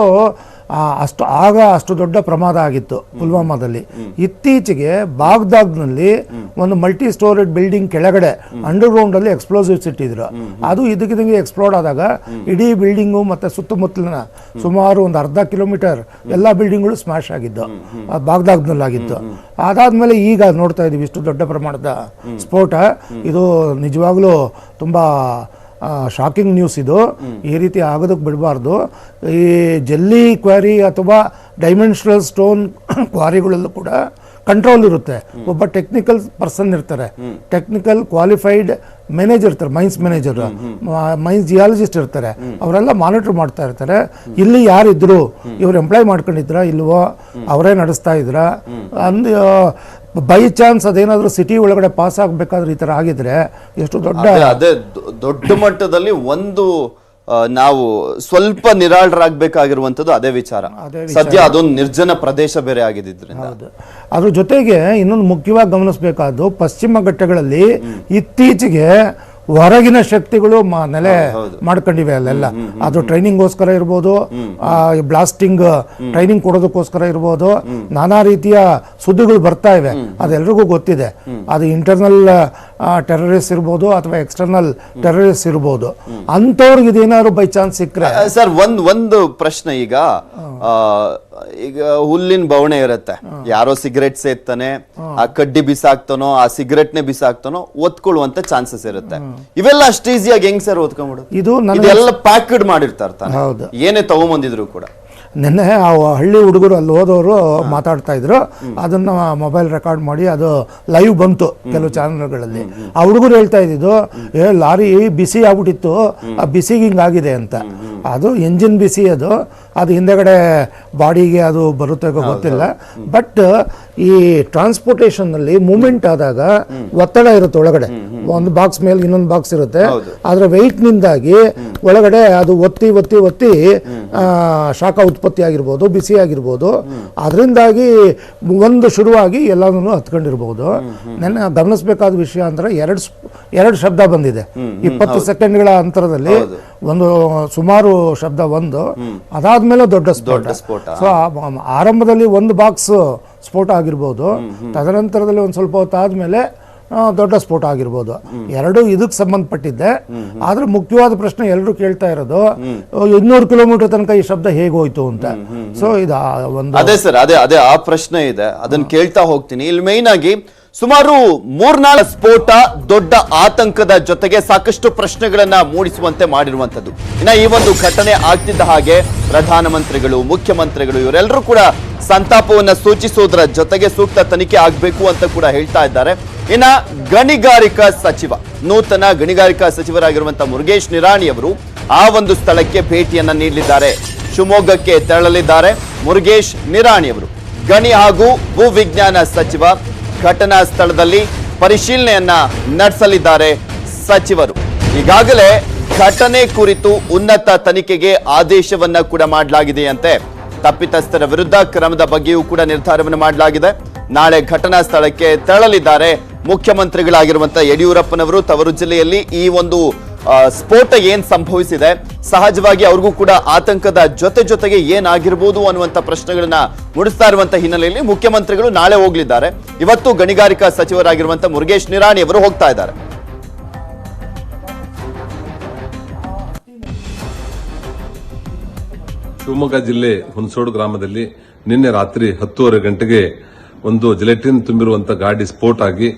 ಅಷ್ಟು ದೊಡ್ಡ ಪ್ರಮಾದ ಆಗಿತ್ತು ಪುಲ್ವಾಮಾದಲ್ಲಿ. ಇತ್ತೀಚೆಗೆ ಬಾಗ್ದಾದ್ನಲ್ಲಿ ಒಂದು ಮಲ್ಟಿ ಸ್ಟೋರೇಜ್ ಬಿಲ್ಡಿಂಗ್ ಕೆಳಗಡೆ ಅಂಡರ್ಗ್ರೌಂಡ್ ಅಲ್ಲಿ ಎಕ್ಸ್ಪ್ಲೋಸಿವ್ಸ್ ನಿಲ್ಲಿಸಿಟ್ಟಿದ್ರು. ಅದು ಇದಕ್ಕಿದಂಗೆ ಎಕ್ಸ್ಪ್ಲೋರ್ಡ್ ಆದಾಗ ಇಡೀ ಬಿಲ್ಡಿಂಗು ಮತ್ತು ಸುತ್ತಮುತ್ತಲಿನ ಸುಮಾರು ಒಂದು ಅರ್ಧ ಕಿಲೋಮೀಟರ್ ಎಲ್ಲ ಬಿಲ್ಡಿಂಗ್ಗಳು ಸ್ಮ್ಯಾಶ್ ಆಗಿದ್ದು, ಬಾಗ್ದಾಗ್ನಲ್ಲಾಗಿತ್ತು. ಅದಾದಮೇಲೆ ಈಗ ನೋಡ್ತಾ ಇದ್ದೀವಿ ಇಷ್ಟು ದೊಡ್ಡ ಪ್ರಮಾಣದ ಸ್ಫೋಟ. ಇದು ನಿಜವಾಗ್ಲೂ ತುಂಬ ಶಾಕಿಂಗ್ ನ್ಯೂಸ್. ಇದು ಈ ರೀತಿ ಆಗೋದಕ್ಕೆ ಬಿಡಬಾರ್ದು. ಈ ಜಲ್ಲಿ ಕ್ವಾರಿ ಅಥವಾ ಡೈಮೆನ್ಷನಲ್ ಸ್ಟೋನ್ ಕ್ವಾರಿಗಳಲ್ಲೂ ಕೂಡ ಕಂಟ್ರೋಲ್ ಇರುತ್ತೆ. ಒಬ್ಬ ಟೆಕ್ನಿಕಲ್ ಪರ್ಸನ್ ಇರ್ತಾರೆ, ಟೆಕ್ನಿಕಲ್ ಕ್ವಾಲಿಫೈಡ್ ಮ್ಯಾನೇಜರ್ ಇರ್ತಾರೆ, ಮೈನ್ಸ್ ಮ್ಯಾನೇಜರ್, ಮೈನ್ಸ್ ಜಿಯಾಲಜಿಸ್ಟ್ ಇರ್ತಾರೆ. ಅವರೆಲ್ಲ ಮಾನಿಟರ್ ಮಾಡ್ತಾ ಇರ್ತಾರೆ. ಇಲ್ಲಿ ಯಾರಿದ್ರು, ಇವ್ರು ಎಂಪ್ಲಾಯ್ ಮಾಡ್ಕೊಂಡಿದ್ರ ಇಲ್ವೋ, ಅವರೇ ನಡೆಸ್ತಾ ಇದ್ರ ಬೈ ಚಾನ್ಸ್ ಅದೇನಾದ್ರೂ ಸಿಟಿ ಒಳಗಡೆ ಪಾಸ್ ಆಗಬೇಕಾದ್ರೆ ಈ ತರ ಆಗಿದ್ರೆ ಎಷ್ಟು ದೊಡ್ಡ ಅದೇ ದೊಡ್ಡ ಮಟ್ಟದಲ್ಲಿ ಒಂದು ನಾವು ಸ್ವಲ್ಪ ನಿರಾಳರಾಗಬೇಕಾಗಿರುವಂತದ್ದು ಅದೇ ವಿಚಾರ. ಸದ್ಯ ಅದೊಂದು ನಿರ್ಜನ ಪ್ರದೇಶ ಬೇರೆ ಆಗಿದ್ರಿಂದ. ಅದ್ರ ಜೊತೆಗೆ ಇನ್ನೊಂದು ಮುಖ್ಯವಾಗಿ ಗಮನಿಸಬೇಕಾದ್ದು, ಪಶ್ಚಿಮ ಘಟ್ಟಗಳಲ್ಲಿ ಇತ್ತೀಚೆಗೆ ಹೊರಗಿನ ಶಕ್ತಿಗಳು ನೆಲೆ ಮಾಡ್ಕೊಂಡಿವೆ ಅಲ್ಲೆಲ್ಲ. ಅದು ಟ್ರೈನಿಂಗ್ಗೋಸ್ಕರ ಇರ್ಬೋದು, ಬ್ಲಾಸ್ಟಿಂಗ್ ಟ್ರೈನಿಂಗ್ ಕೊಡೋದಕ್ಕೋಸ್ಕರ ಇರ್ಬೋದು, ನಾನಾ ರೀತಿಯ ಸುದ್ದಿಗಳು ಬರ್ತಾ ಇವೆ. ಅದೆಲ್ರಿಗೂ ಗೊತ್ತಿದೆ. ಅದು ಇಂಟರ್ನಲ್ ಟೆರರಿಸ್ಟ್ ಇರ್ಬೋದು ಅಥವಾ ಎಕ್ಸ್ಟರ್ನಲ್ ಟೆರರಿಸ್ಟ್ ಇರ್ಬೋದು. ಅಂಥವ್ರಿಗೆ ಇದೇನಾದ್ರು ಬೈ ಚಾನ್ಸ್ ಸಿಕ್ಕರೆ ಸರ್ ಒಂದು ಪ್ರಶ್ನೆ. ಈಗ ಹುಲ್ಲಿನ ಬವಣೆ ಇರುತ್ತೆ, ಯಾರೋ ಸಿಗರೆಟ್ ಸೇರ್ತಾನೆ, ಆ ಕಡ್ಡಿ ಬಿಸಾಕ್ತಾನೋ, ಆ ಸಿಗರೆಟ್ ನೇ ಬಿಸಾಕ್ತಾನೋ, ಒತ್ಕೊಳ್ಳುವಂತ ಚಾನ್ಸಸ್ ಇರುತ್ತೆ. ಇವೆಲ್ಲ ಅಷ್ಟು ಈಸಿಯಾಗಿ ಹೆಂಗ್ ಸರ್ ಒತ್ಕೊಂಡ್ಬಿಡು? ಇದೆಲ್ಲ ಪ್ಯಾಕ್ಡ್ ಮಾಡಿರ್ತಾರೆ ತಾನೆ, ಏನೇ ತಗೊಂಬಂದಿದ್ರು ಕೂಡ. ನಿನ್ನೆ ಆ ಹಳ್ಳಿ ಹುಡುಗರು ಅಲ್ಲಿ ಹೋದವರು ಮಾತಾಡ್ತಾ ಇದ್ರು, ಅದನ್ನ ಮೊಬೈಲ್ ರೆಕಾರ್ಡ್ ಮಾಡಿ ಅದು ಲೈವ್ ಬಂತು ಕೆಲವು ಚಾನಲ್ಗಳಲ್ಲಿ. ಆ ಹುಡುಗರು ಹೇಳ್ತಾ ಇದ್ದಿದ್ದು, ಲಾರಿ ಬಿಸಿ ಆಗ್ಬಿಟ್ಟಿತ್ತು, ಆ ಬಿಸಿಗೆ ಹಿಂಗಾಗಿದೆ ಅಂತ. ಅದು ಎಂಜಿನ್ ಬಿಸಿ, ಅದು ಹಿಂದೆಗಡೆ ಬಾಡಿಗೆ ಅದು ಬರುತ್ತೆ ಗೊತ್ತಿಲ್ಲ. ಬಟ್ ಈ ಟ್ರಾನ್ಸ್ಪೋರ್ಟೇಷನ್ನಲ್ಲಿ ಮೂವ್ಮೆಂಟ್ ಆದಾಗ ಒತ್ತಡ ಇರುತ್ತೆ ಒಳಗಡೆ, ಒಂದು ಬಾಕ್ಸ್ ಮೇಲೆ ಇನ್ನೊಂದು ಬಾಕ್ಸ್ ಇರುತ್ತೆ. ಅದರ ವೆಯ್ಟ್ನಿಂದಾಗಿ ಒಳಗಡೆ ಅದು ಒತ್ತಿ ಒತ್ತಿ ಒತ್ತಿ ಶಾಖ ಉತ್ಪತ್ತಿ ಆಗಿರ್ಬೋದು, ಬಿಸಿ ಆಗಿರ್ಬೋದು. ಅದರಿಂದಾಗಿ ಒಂದು ಶುರುವಾಗಿ ಎಲ್ಲನೂ ಹತ್ಕೊಂಡಿರ್ಬೋದು. ನನ್ನ ಗಮನಿಸಬೇಕಾದ ವಿಷಯ ಅಂದ್ರೆ ಎರಡು ಶಬ್ದ ಬಂದಿದೆ 20 ಸೆಕೆಂಡ್ಗಳ ಅಂತರದಲ್ಲಿ. ಒಂದು ಸುಮಾರು ಶಬ್ದ ಒಂದು, ಅದಾದ್ಮೇಲೆ ದೊಡ್ಡ ಸ್ಫೋಟ. ಸೊ ಆರಂಭದಲ್ಲಿ ಒಂದು ಬಾಕ್ಸ್ ಸ್ಫೋಟ ಆಗಿರ್ಬೋದು, ತದನಂತರದಲ್ಲಿ ಒಂದು ಸ್ವಲ್ಪ ಹೊತ್ತಾದ್ಮೇಲೆ ದೊಡ್ಡ ಸ್ಫೋಟ ಆಗಿರ್ಬೋದು. ಎರಡು ಇದಕ್ಕೆ ಸಂಬಂಧಪಟ್ಟಿದ್ದೆ. ಆದ್ರೆ ಮುಖ್ಯವಾದ ಪ್ರಶ್ನೆ ಎಲ್ಲರೂ ಕೇಳ್ತಾ ಇರೋದು, 200 ಕಿಲೋಮೀಟರ್ ತನಕ ಈ ಶಬ್ದ ಹೇಗೆ ಹೋಯ್ತು ಅಂತ. ಸೊ ಇದು ಒಂದು ಅದೇ ಸರ್, ಅದೇ ಆ ಪ್ರಶ್ನೆ ಇದೆ, ಅದನ್ನ ಕೇಳ್ತಾ ಹೋಗ್ತೀನಿ. ಇಲ್ಲಿ ಮೈನ್ ಆಗಿ ಸುಮಾರು 3-4 ಸ್ಫೋಟ ದೊಡ್ಡ ಆತಂಕದ ಜೊತೆಗೆ ಸಾಕಷ್ಟು ಪ್ರಶ್ನೆಗಳನ್ನ ಮೂಡಿಸುವಂತೆ ಮಾಡಿರುವಂತದ್ದು. ಇನ್ನ ಈ ಒಂದು ಘಟನೆ ಆಗ್ತಿದ್ದ ಹಾಗೆ ಪ್ರಧಾನಮಂತ್ರಿಗಳು, ಮುಖ್ಯಮಂತ್ರಿಗಳು ಇವರೆಲ್ಲರೂ ಕೂಡ ಸಂತಾಪವನ್ನ ಸೂಚಿಸೋದ್ರ ಜೊತೆಗೆ ಸೂಕ್ತ ತನಿಖೆ ಆಗ್ಬೇಕು ಅಂತ ಕೂಡ ಹೇಳ್ತಾ ಇದ್ದಾರೆ. ಇನ್ನ ಗಣಿಗಾರಿಕಾ ಸಚಿವ, ನೂತನ ಗಣಿಗಾರಿಕಾ ಸಚಿವರಾಗಿರುವಂತಹ ಮುರುಗೇಶ್ ನಿರಾಣಿ ಅವರು ಆ ಒಂದು ಸ್ಥಳಕ್ಕೆ ಭೇಟಿಯನ್ನ ನೀಡಲಿದ್ದಾರೆ. ಶಿವಮೊಗ್ಗಕ್ಕೆ ತೆರಳಲಿದ್ದಾರೆ ಮುರುಗೇಶ್ ನಿರಾಣಿ ಅವರು. ಗಣಿ ಹಾಗೂ ಭೂ ವಿಜ್ಞಾನ ಸಚಿವ ಘಟನಾ ಸ್ಥಳದಲ್ಲಿ ಪರಿಶೀಲನೆಯನ್ನ ನಡೆಸಲಿದ್ದಾರೆ ಸಚಿವರು. ಈಗಾಗಲೇ ಘಟನೆ ಕುರಿತು ಉನ್ನತ ತನಿಖೆಗೆ ಆದೇಶವನ್ನ ಕೂಡ ಮಾಡಲಾಗಿದೆಯಂತೆ. ತಪ್ಪಿತಸ್ಥರ ವಿರುದ್ಧ ಕ್ರಮದ ಬಗ್ಗೆಯೂ ಕೂಡ ನಿರ್ಧಾರವನ್ನು ಮಾಡಲಾಗಿದೆ. ನಾಳೆ ಘಟನಾ ಸ್ಥಳಕ್ಕೆ ತೆರಳಲಿದ್ದಾರೆ ಮುಖ್ಯಮಂತ್ರಿಗಳಾಗಿರುವಂತಹ ಯಡಿಯೂರಪ್ಪನವರು. ತವರು ಜಿಲ್ಲೆಯಲ್ಲಿ ಈ ಒಂದು ಸ್ಫೋಟ ಏನ್ ಸಂಭವಿಸಿದೆ, ಸಹಜವಾಗಿ ಅವ್ರಿಗೂ ಕೂಡ ಆತಂಕದ ಜೊತೆಗೆ ಏನಾಗಿರ್ಬೋದು ಅನ್ನುವಂತ ಪ್ರಶ್ನೆಗಳನ್ನ ಮೂಡಿಸ್ತಾ ಇರುವಂತಹ ಹಿನ್ನೆಲೆಯಲ್ಲಿ ಮುಖ್ಯಮಂತ್ರಿಗಳು ನಾಳೆ ಹೋಗ್ಲಿದ್ದಾರೆ. ಇವತ್ತು ಗಣಿಗಾರಿಕಾ ಸಚಿವರಾಗಿರುವಂತಹ ಮುರುಗೇಶ್ ನಿರಾಣಿ ಅವರು ಹೋಗ್ತಾ ಇದ್ದಾರೆ. ಶಿವಮೊಗ್ಗ ಜಿಲ್ಲೆ ಹುಣಸೋಡು ಗ್ರಾಮದಲ್ಲಿ ನಿನ್ನೆ ರಾತ್ರಿ 10:30 ಗಂಟೆಗೆ ಒಂದು ಜಿಲೆಟಿನ್ ತುಂಬಿರುವಂತಹ ಗಾಡಿ ಸ್ಫೋಟ ಆಗಿ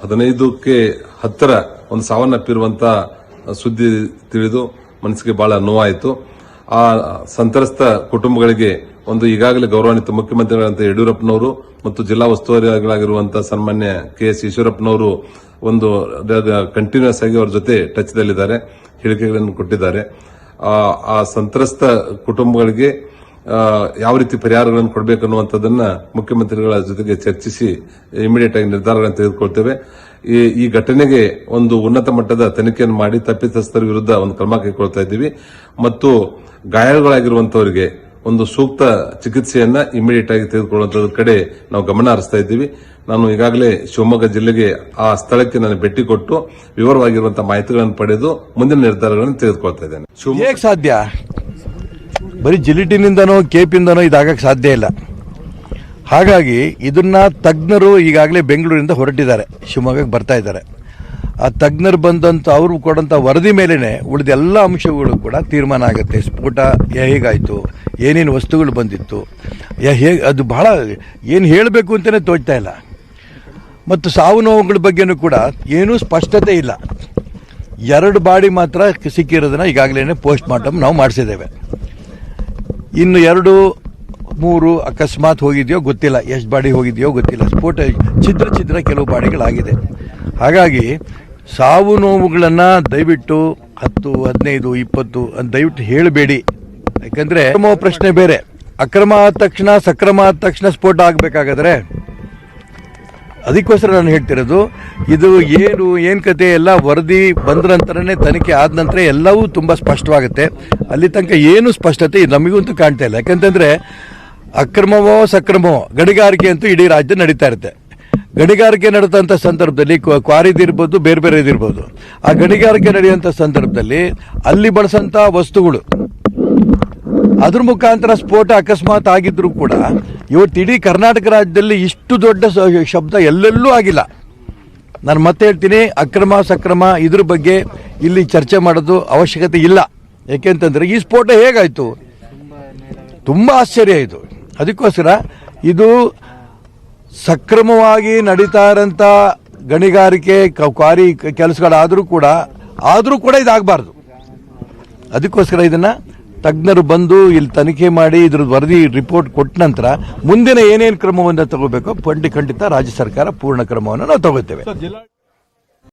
15ಕ್ಕೆ ಹತ್ತಿರ ಒಂದು ಸಾವನ್ನಪ್ಪಿರುವಂತ ಸುದ್ದಿ ತಿಳಿದು ಮನಸ್ಸಿಗೆ ಬಹಳ ನೋವಾಯಿತು. ಆ ಸಂತ್ರಸ್ತ ಕುಟುಂಬಗಳಿಗೆ ಒಂದು ಈಗಾಗಲೇ ಗೌರವಾನ್ವಿತ ಮುಖ್ಯಮಂತ್ರಿಗಳಂತ ಯಡಿಯೂರಪ್ಪನವರು ಮತ್ತು ಜಿಲ್ಲಾ ಉಸ್ತುವಾರಿಗಳಾಗಿರುವಂತಹ ಸನ್ಮಾನ್ಯ KS ಈಶ್ವರಪ್ಪನವರು ಒಂದು ಕಂಟಿನ್ಯೂಸ್ ಆಗಿ ಅವರ ಜೊತೆ ಟಚ್ ದಲ್ಲಿದ್ದಾರೆ, ಹೇಳಿಕೆಗಳನ್ನು ಕೊಟ್ಟಿದ್ದಾರೆ. ಆ ಸಂತ್ರಸ್ತ ಕುಟುಂಬಗಳಿಗೆ ಯಾವ ರೀತಿ ಪರಿಹಾರಗಳನ್ನು ಕೊಡಬೇಕನ್ನುವಂಥದ್ದನ್ನ ಮುಖ್ಯಮಂತ್ರಿಗಳ ಜೊತೆಗೆ ಚರ್ಚಿಸಿ ಇಮಿಡಿಯೇಟ್ ಆಗಿ ನಿರ್ಧಾರಗಳನ್ನು ತೆಗೆದುಕೊಳ್ತೇವೆ. ಈ ಘಟನೆಗೆ ಒಂದು ಉನ್ನತ ಮಟ್ಟದ ತನಿಖೆಯನ್ನು ಮಾಡಿ ತಪ್ಪಿತಸ್ಥರ ವಿರುದ್ಧ ಒಂದು ಕ್ರಮ ಕೈಗೊಳ್ತಾ ಇದ್ದೀವಿ ಮತ್ತು ಗಾಯಗಳಾಗಿರುವಂತವರಿಗೆ ಒಂದು ಸೂಕ್ತ ಚಿಕಿತ್ಸೆಯನ್ನ ಇಮಿಡಿಯೇಟ್ ಆಗಿ ತೆಗೆದುಕೊಳ್ಳುವಂತದ್ರ ಕಡೆ ನಾವು ಗಮನ ಹರಿಸ್ತಾ ಇದ್ದೀವಿ. ನಾನು ಈಗಾಗಲೇ ಶಿವಮೊಗ್ಗ ಜಿಲ್ಲೆಗೆ ಆ ಸ್ಥಳಕ್ಕೆ ನಾನು ಭೇಟಿ ಕೊಟ್ಟು ವಿವರವಾಗಿರುವಂತಹ ಮಾಹಿತಿಗಳನ್ನು ಪಡೆದು ಮುಂದಿನ ನಿರ್ಧಾರಗಳನ್ನು ತೆಗೆದುಕೊಳ್ತಾ ಇದ್ದೇನೆ. ಹೇಗೆ ಸಾಧ್ಯ? ಬರೀ ಜಿಲಿಟಿನಿಂದನೋ ಕೇಪಿಂದನೋ ಇದಾಗಕ್ಕೆ ಸಾಧ್ಯ ಇಲ್ಲ. ಹಾಗಾಗಿ ಇದನ್ನ ತಜ್ಞರು ಈಗಾಗಲೇ ಬೆಂಗಳೂರಿಂದ ಹೊರಟಿದ್ದಾರೆ, ಶಿವಮೊಗ್ಗಕ್ಕೆ ಬರ್ತಾ ಇದ್ದಾರೆ. ಆ ತಜ್ಞರು ಬಂದಂತ ಅವರು ಕೊಡಂತ ವರದಿ ಮೇಲೆನೆ ಉಳಿದ ಎಲ್ಲ ಅಂಶಗಳು ಕೂಡ ತೀರ್ಮಾನ ಆಗುತ್ತೆ. ಸ್ಫೋಟ ಹೇಗಾಯ್ತು, ಏನೇನು ವಸ್ತುಗಳು ಬಂದಿತ್ತು, ಹೇಗೆ ಅದು ಬಹಳ ಏನು ಹೇಳಬೇಕು ಅಂತಲೇ ತೋಚ್ತಾ ಇಲ್ಲ. ಮತ್ತು ಸಾವು ನೋವುಗಳ ಬಗ್ಗೆನೂ ಕೂಡ ಏನೂ ಸ್ಪಷ್ಟತೆ ಇಲ್ಲ. 2 ಬಾಡಿ ಮಾತ್ರ ಸಿಕ್ಕಿರೋದನ್ನ ಈಗಾಗಲೇ ಪೋಸ್ಟ್ ಮಾರ್ಟಮ್ ನಾವು ಮಾಡಿಸಿದ್ದೇವೆ. ಇನ್ನು 2-3 ಅಕಸ್ಮಾತ್ ಹೋಗಿದೆಯೋ ಗೊತ್ತಿಲ್ಲ, ಎಷ್ಟು ಬಾಡಿ ಹೋಗಿದೆಯೋ ಗೊತ್ತಿಲ್ಲ. ಸ್ಫೋಟ ಛಿದ್ರ ಕೆಲವು ಬಾಡಿಗಳಾಗಿದೆ. ಹಾಗಾಗಿ ಸಾವು ನೋವುಗಳನ್ನು ದಯವಿಟ್ಟು 10, 15, 20 ಅಂತ ದಯವಿಟ್ಟು ಹೇಳಬೇಡಿ. ಯಾಕಂದ್ರೆ ಪ್ರಶ್ನೆ ಬೇರೆ. ಅಕ್ರಮ ಆದ ತಕ್ಷಣ, ಸಕ್ರಮ ಆದ ತಕ್ಷಣ ಸ್ಫೋಟ ಆಗಬೇಕಾಗಾದ್ರೆ ಅದಕ್ಕೋಸ್ಕರ ನಾನು ಹೇಳ್ತಿರೋದು, ಇದು ಏನು ಕತೆ ಎಲ್ಲ ವರದಿ ಬಂದ ನಂತರನೇ, ತನಿಖೆ ಆದ ನಂತರ ಎಲ್ಲವೂ ತುಂಬ ಸ್ಪಷ್ಟವಾಗುತ್ತೆ. ಅಲ್ಲಿ ತನಕ ಏನು ಸ್ಪಷ್ಟತೆ ನಮಗಂತೂ ಕಾಣ್ತಾ ಇಲ್ಲ. ಯಾಕಂತಂದ್ರೆ ಅಕ್ರಮವೋ ಸಕ್ರಮವೋ ಗಣಿಗಾರಿಕೆ ಅಂತೂ ಇಡೀ ರಾಜ್ಯ ನಡೀತಾ ಇರುತ್ತೆ. ಗಣಿಗಾರಿಕೆ ನಡೆದಂಥ ಸಂದರ್ಭದಲ್ಲಿ ಕ್ವಾರಿದಿರ್ಬೋದು, ಬೇರೆ ಬೇರೆ ಇದಿರ್ಬೋದು. ಆ ಗಣಿಗಾರಿಕೆ ನಡೆಯುವಂಥ ಸಂದರ್ಭದಲ್ಲಿ ಅಲ್ಲಿ ಬಳಸಂತ ವಸ್ತುಗಳು ಅದ್ರ ಮುಖಾಂತರ ಸ್ಫೋಟ ಅಕಸ್ಮಾತ್ ಆಗಿದ್ರು ಕೂಡ ಇವತ್ತು ಇಡೀ ಕರ್ನಾಟಕ ರಾಜ್ಯದಲ್ಲಿ ಇಷ್ಟು ದೊಡ್ಡ ಶಬ್ದ ಎಲ್ಲೆಲ್ಲೂ ಆಗಿಲ್ಲ. ನಾನು ಮತ್ತೆ ಹೇಳ್ತೀನಿ, ಅಕ್ರಮ ಸಕ್ರಮ ಇದ್ರ ಬಗ್ಗೆ ಇಲ್ಲಿ ಚರ್ಚೆ ಮಾಡೋದು ಅವಶ್ಯಕತೆ ಇಲ್ಲ. ಯಾಕೆಂತಂದ್ರೆ ಈ ಸ್ಫೋಟ ಹೇಗಾಯ್ತು, ತುಂಬ ಆಶ್ಚರ್ಯ ಇದು. ಅದಕ್ಕೋಸ್ಕರ ಇದು ಸಕ್ರಮವಾಗಿ ನಡೀತಾ ಇರೋಂಥ ಗಣಿಗಾರಿಕೆ ಕ್ವಾರಿ ಕೆಲಸಗಳಾದರೂ ಕೂಡ ಇದಾಗಬಾರ್ದು. ಅದಕ್ಕೋಸ್ಕರ ಇದನ್ನ ತಜ್ಞರು ಬಂದು ಇಲ್ಲಿ ತನಿಖೆ ಮಾಡಿ ಇದ್ರ ವರದಿ ರಿಪೋರ್ಟ್ ಕೊಟ್ಟ ನಂತರ ಮುಂದಿನ ಏನೇನು ಕ್ರಮವನ್ನು ತಗೋಬೇಕೋ ಖಂಡಿತ ರಾಜ್ಯ ಸರ್ಕಾರ ಪೂರ್ಣ ಕ್ರಮವನ್ನು ನಾವು ತಗೋತೇವೆ.